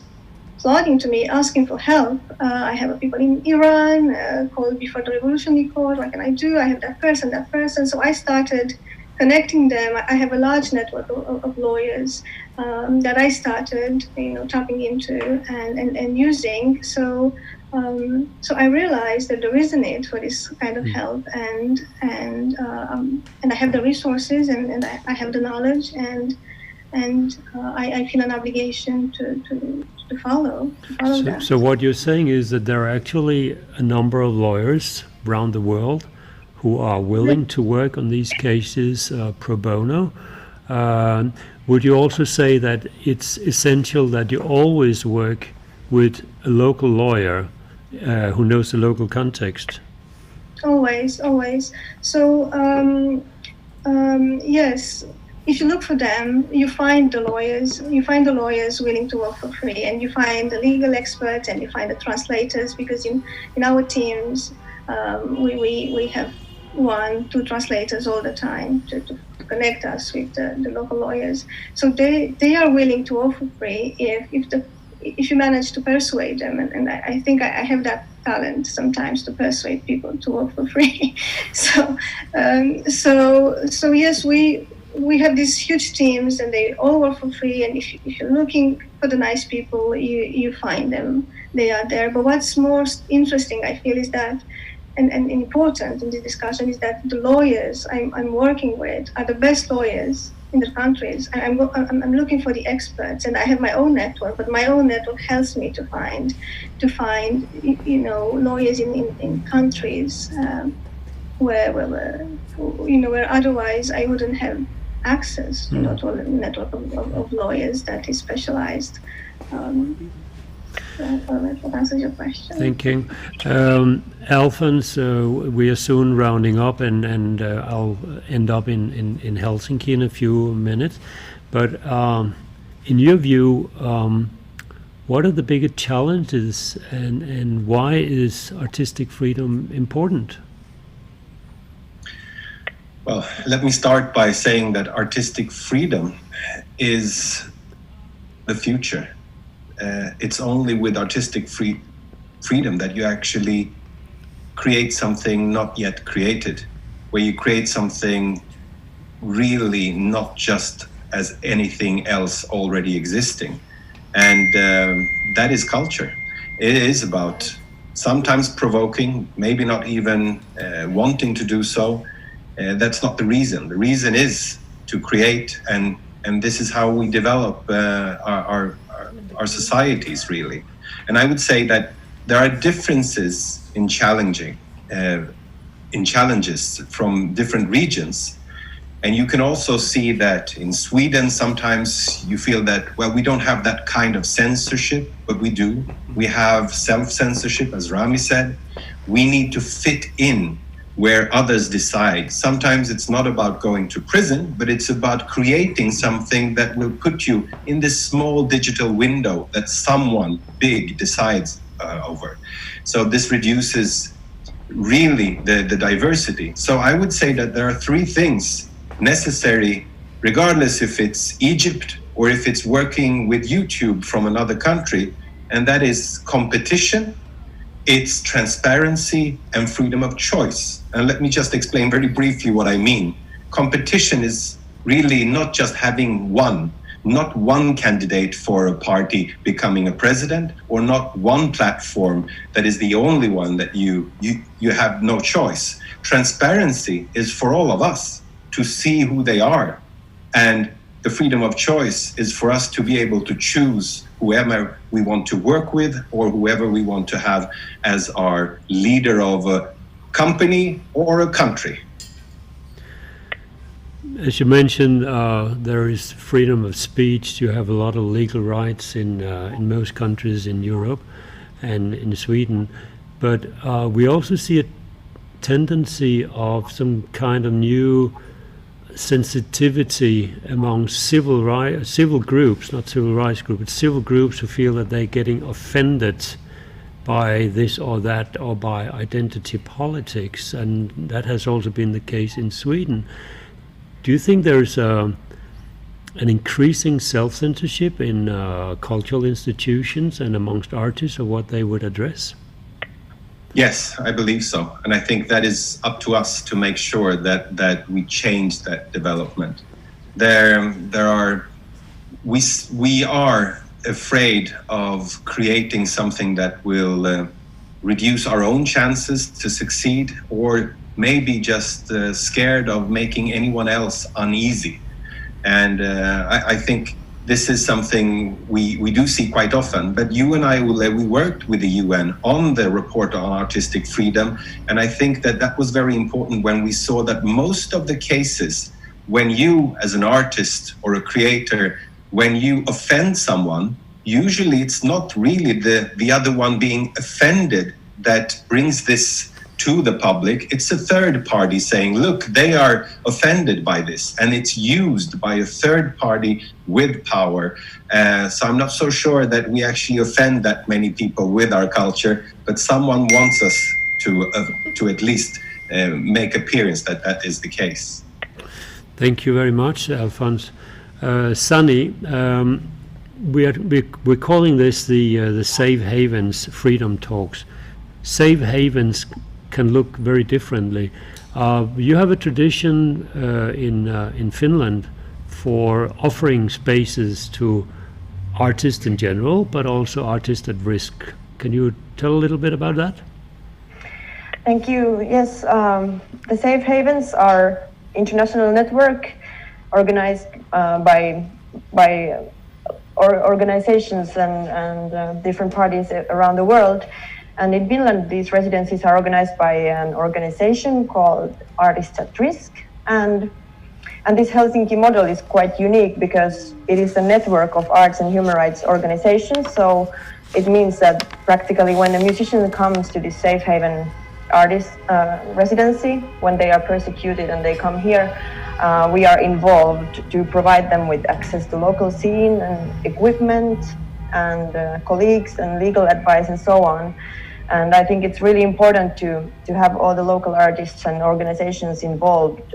flooding to me, asking for help. I have people in Iran called before the revolutionary court. What can I do? I have that person. So I started connecting them. I have a large network of lawyers that I started, tapping into and using. So I realized that there is a need for this kind of help, and I have the resources, and I have the knowledge, and I feel an obligation to follow that. So what you're saying is that there are actually a number of lawyers around the world who are willing to work on these cases pro bono. Would you also say that it's essential that you always work with a local lawyer who knows the local context? Always. So yes, if you look for them, you find the lawyers willing to work for free, and you find the legal experts, and you find the translators, because in our teams we have 1-2 translators all the time to connect us with the local lawyers. So they are willing to work for free if you manage to persuade them, and I think I have that talent sometimes to persuade people to work for free. So yes, we have these huge teams, and they all work for free. And if you're looking for the nice people, you find them. They are there. But what's most interesting, I feel, is that, and important in this discussion, is that the lawyers I'm working with are the best lawyers in the countries. I'm looking for the experts, and I have my own network, but my own network helps me to find lawyers in countries where otherwise I wouldn't have access to a network of lawyers that is specialized. That answers your question. Thank you. Alfons, we are soon rounding up, and I'll end up in Helsinki in a few minutes. But in your view, what are the biggest challenges, and why is artistic freedom important? Well, let me start by saying that artistic freedom is the future. It's only with artistic freedom that you actually create something not yet created, where you create something really not just as anything else already existing. And that is culture. It is about sometimes provoking, maybe not even wanting to do so. That's not the reason. The reason is to create, and this is how we develop our societies, really. And I would say that there are differences in challenges from different regions. And you can also see that in Sweden, sometimes you feel that, well, we don't have that kind of censorship, but we do. We have self-censorship, as Ramy said. We need to fit in where others decide. Sometimes it's not about going to prison, but it's about creating something that will put you in this small digital window that someone big decides over. So this reduces really the diversity. So I would say that there are three things necessary, regardless if it's Egypt or if it's working with YouTube from another country, and that is competition, it's transparency, and freedom of choice. And let me just explain very briefly what I mean. Competition is really not just having not one candidate for a party becoming a president, or not one platform that is the only one that you have no choice. Transparency is for all of us to see who they are. And the freedom of choice is for us to be able to choose whoever we want to work with, or whoever we want to have as our leader of a company or a country. As you mentioned, there is freedom of speech. You have a lot of legal rights in most countries in Europe and in Sweden. But we also see a tendency of some kind of new sensitivity among civil groups, not civil rights groups, but civil groups who feel that they're getting offended by this or that, or by identity politics, and that has also been the case in Sweden. Do you think there's an increasing self-censorship in cultural institutions and amongst artists, or what they would address? Yes, I believe so. And I think that is up to us to make sure that we change that development. We are afraid of creating something that will reduce our own chances to succeed, or maybe just scared of making anyone else uneasy. And I think this is something we do see quite often. But you and I, Ole, we worked with the UN on the report on artistic freedom. And I think that was very important when we saw that most of the cases, when you as an artist or a creator, when you offend someone, usually it's not really the other one being offended that brings this to the public. It's a third party saying, look, they are offended by this, and it's used by a third party with power. So I'm not so sure that we actually offend that many people with our culture, but someone wants us to at least make appearance that is the case. Thank you very much, Alfons. Sanni, we're calling this the SafeHavens Freedom Talks. SafeHavens can look very differently. You have a tradition in Finland for offering spaces to artists in general, but also artists at risk. Can you tell a little bit about that? Thank you. Yes, the SafeHavens are international network organized by organizations and different parties around the world. And in Finland, these residencies are organized by an organization called Artists at Risk. And this Helsinki model is quite unique because it is a network of arts and human rights organizations. So it means that practically when a musician comes to this safe haven artist residency, when they are persecuted and they come here, we are involved to provide them with access to local scene and equipment and colleagues and legal advice and so on. And I think it's really important to have all the local artists and organizations involved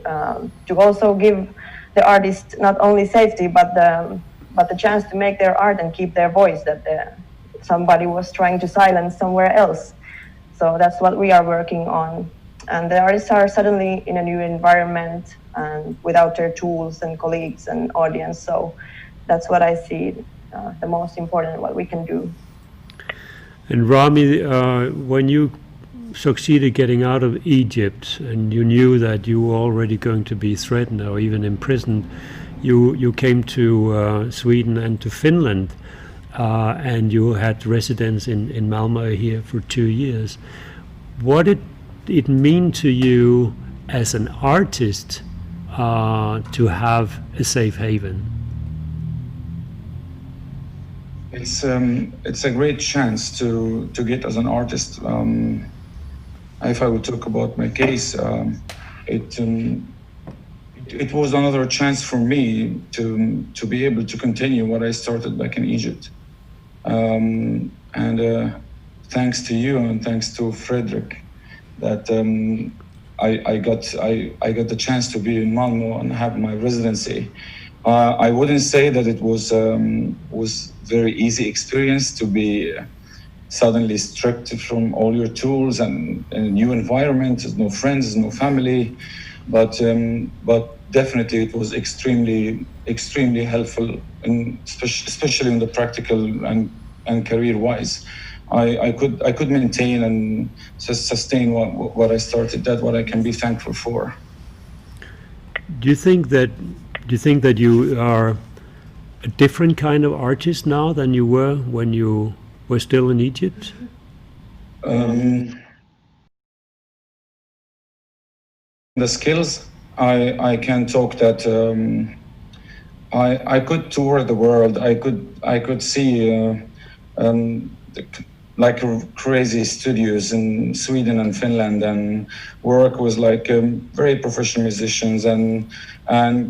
to also give the artists not only safety but the chance to make their art and keep their voice that somebody was trying to silence somewhere else. So that's what we are working on. And the artists are suddenly in a new environment and without their tools and colleagues and audience. So that's what I see the most important, what we can do. And Ramy, when you succeeded getting out of Egypt and you knew that you were already going to be threatened or even imprisoned, you came to Sweden and to Finland, and you had residence in Malmö here for 2 years. What did it mean to you as an artist to have a safe haven? It's a great chance to get as an artist. If I would talk about my case, it was another chance for me to be able to continue what I started back in Egypt. And thanks to you and thanks to Frederick, that I got the chance to be in Malmö and have my residency. I wouldn't say that it was very easy experience to be suddenly stripped from all your tools and a new environment. There's no friends, there's no family, but definitely it was extremely helpful, and especially in the practical and career-wise. I could maintain and sustain what I started. That's what I can be thankful for. Do you think that you are a different kind of artist now than you were when you were still in Egypt? The skills, I can talk that I could tour the world. I could see like crazy studios in Sweden and Finland and work with like very professional musicians and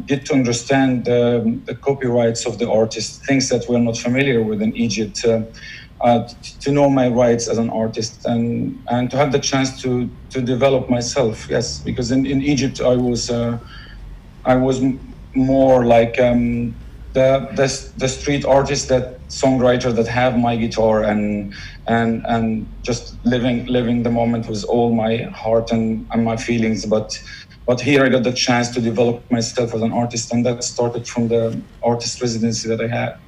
get to understand the copyrights of the artist, things that we're not familiar with in Egypt, to know my rights as an artist and to have the chance to develop myself. Yes, because in Egypt I was more like the street artist, that songwriter that have my guitar and just living the moment with all my heart and my feelings. But here I got the chance to develop myself as an artist, and that started from the artist residency that I had.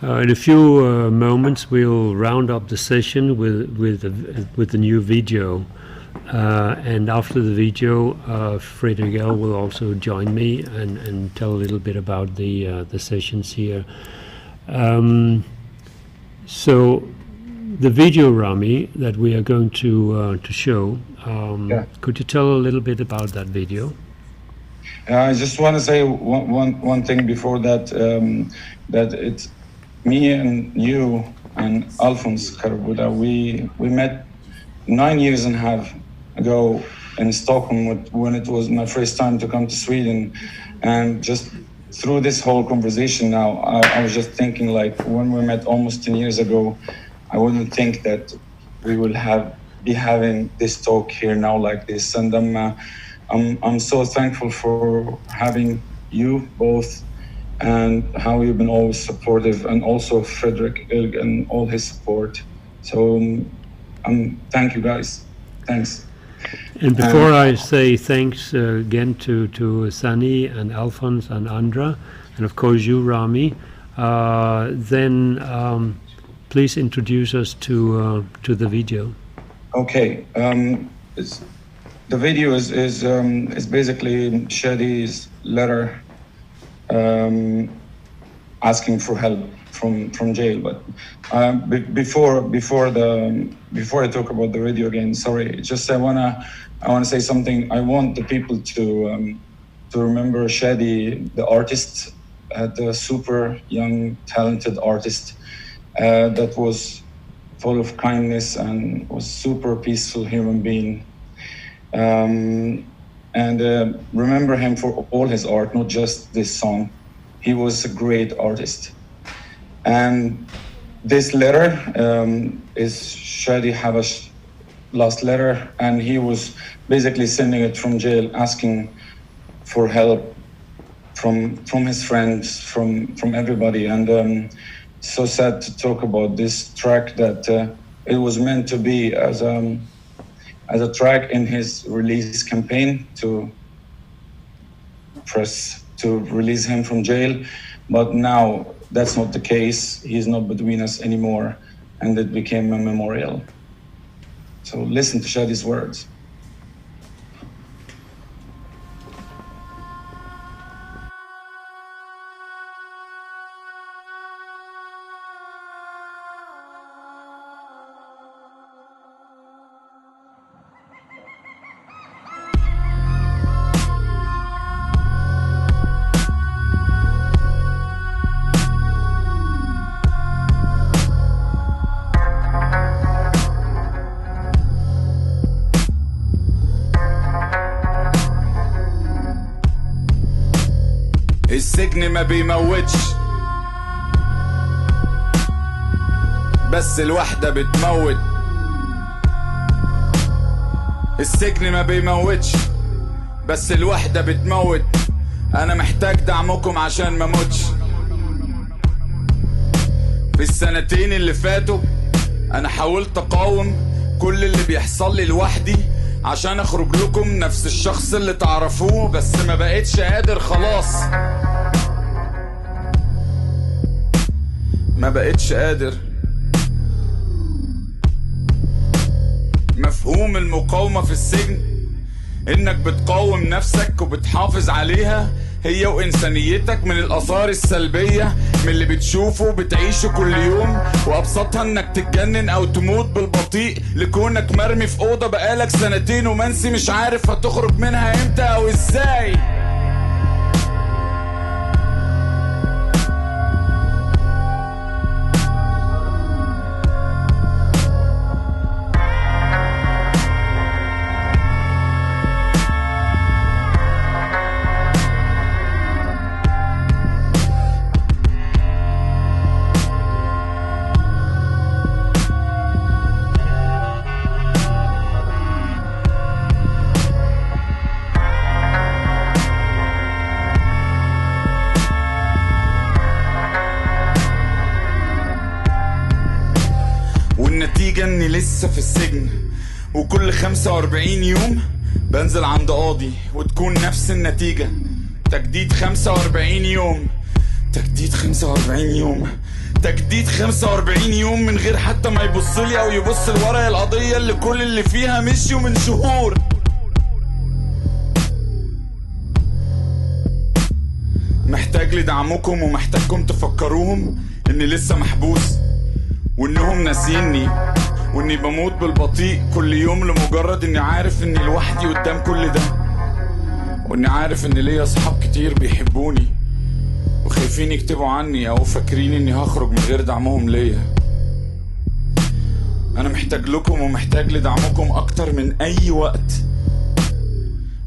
In a few moments, we'll round up the session with the new video, and after the video, Frederick will also join me and tell a little bit about the sessions here. So, the video, Ramy, that we are going to show. Could you tell a little bit about that video? I just want to say one thing before that, that it's me and you and Alfons Karabuda, we met 9 years and a half ago in Stockholm when it was my first time to come to Sweden. And just through this whole conversation now, I was just thinking, like, when we met almost 10 years ago, I wouldn't think that we will be having this talk here now like this. And I'm so thankful for having you both and how you've been always supportive, and also Frederick and all his support. So Thank you guys. Thanks. And before I say thanks again to Sanni and Alfons and Andra, and of course you, Ramy, then please introduce us to the video. Okay. The video is basically Shadi's letter asking for help from jail. But before I talk about the video again, sorry, just I wanna say something. I want the people to remember Shadi, the artist, the super young, talented artist that was full of kindness and was super peaceful human being. And remember him for all his art, not just this song. He was a great artist. And this letter is Shadi Habash's last letter, and he was basically sending it from jail, asking for help from his friends, from everybody. And so sad to talk about this track that it was meant to be as a track in his release campaign to release him from jail. But now that's not the case. He's not between us anymore, and it became a memorial. So listen to Shadi's words. السجن ما بيموتش، بس الوحدة بتموت. السجن ما بيموتش، بس الوحدة بتموت. أنا محتاج دعمكم عشان ما موتش. في السنتين اللي فاتوا أنا حاولت أقاوم كل اللي بيحصل لي لوحدي عشان أخرج لكم نفس الشخص اللي تعرفوه، بس ما بقتش قادر خلاص. ما بقتش قادر. مفهوم المقاومة في السجن إنك بتقاوم نفسك وبتحافظ عليها هي وإنسانيتك من الآثار السلبية من اللي بتشوفه بتعيشه كل يوم، وأبسطها إنك تتجنن أو تموت بالبطيء لكونك مرمي في أوضة بقالك سنتين ومنسي مش عارف هتخرج منها إمتى أو إزاي. والنتيجة اني لسه في السجن، وكل 45 يوم بنزل عند قاضي وتكون نفس النتيجة. تجديد 45 يوم، تجديد 45 يوم، تجديد 45 يوم من غير حتى ما يبصلي او يبص لورق القضية اللي كل اللي فيها مشيوا من شهور. محتاج لدعمكم ومحتاجكم تفكروهم اني لسه محبوس، وانهم ناسيني، واني بموت بالبطيء كل يوم لمجرد اني عارف اني لوحدي قدام كل ده، واني عارف ان ليا اصحاب كتير بيحبوني وخايفين يكتبوا عني او فاكرين اني هخرج من غير دعمهم ليا. انا محتاج لكم ومحتاج لدعمكم اكتر من اي وقت.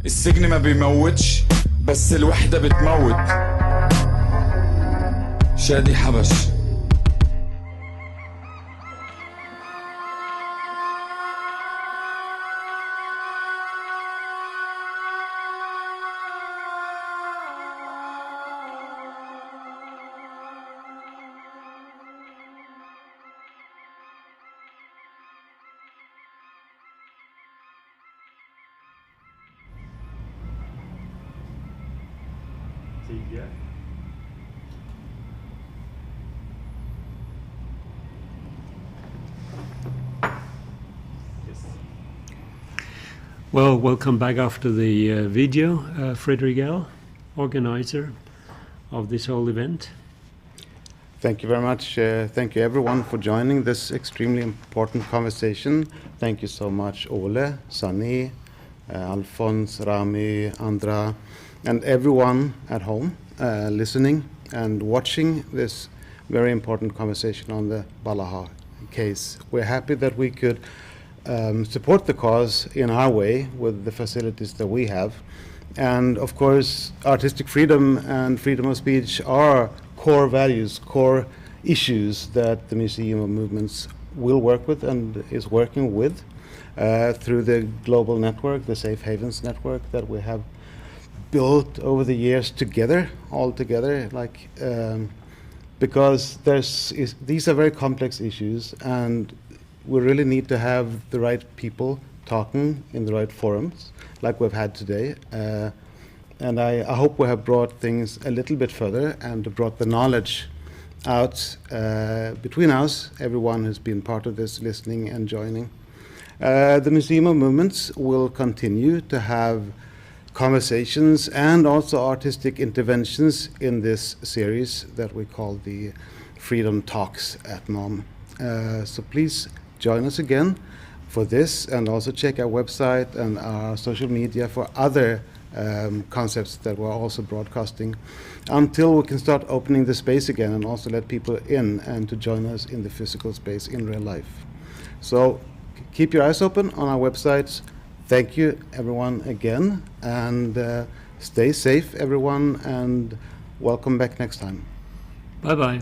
السجن ما بيموتش، بس الوحدة بتموت. شادي حبش. PDF. Well, welcome back after the video, Fredrik, organizer of this whole event. Thank you very much. Thank you everyone for joining this extremely important conversation. Thank you so much, Ole, Sanni, Alfons, Ramy, Andra, and everyone at home listening and watching this very important conversation on the Balaha case. We're happy that we could support the cause in our way with the facilities that we have. And of course, artistic freedom and freedom of speech are core values, core issues that the Museum of Movements will work with and is working with through the global network, the SafeHavens network that we have built over the years together, all together, like because these are very complex issues, and we really need to have the right people talking in the right forums, like we've had today. And I hope we have brought things a little bit further and brought the knowledge out between us, everyone who's been part of this, listening and joining. The Museum of Movements will continue to have conversations and also artistic interventions in this series that we call the Freedom Talks at MOM. So please join us again for this, and also check our website and our social media for other concepts that we're also broadcasting, until we can start opening the space again and also let people in and to join us in the physical space in real life. So keep your eyes open on our websites. Thank you everyone again, and stay safe everyone, and welcome back next time. Bye-bye.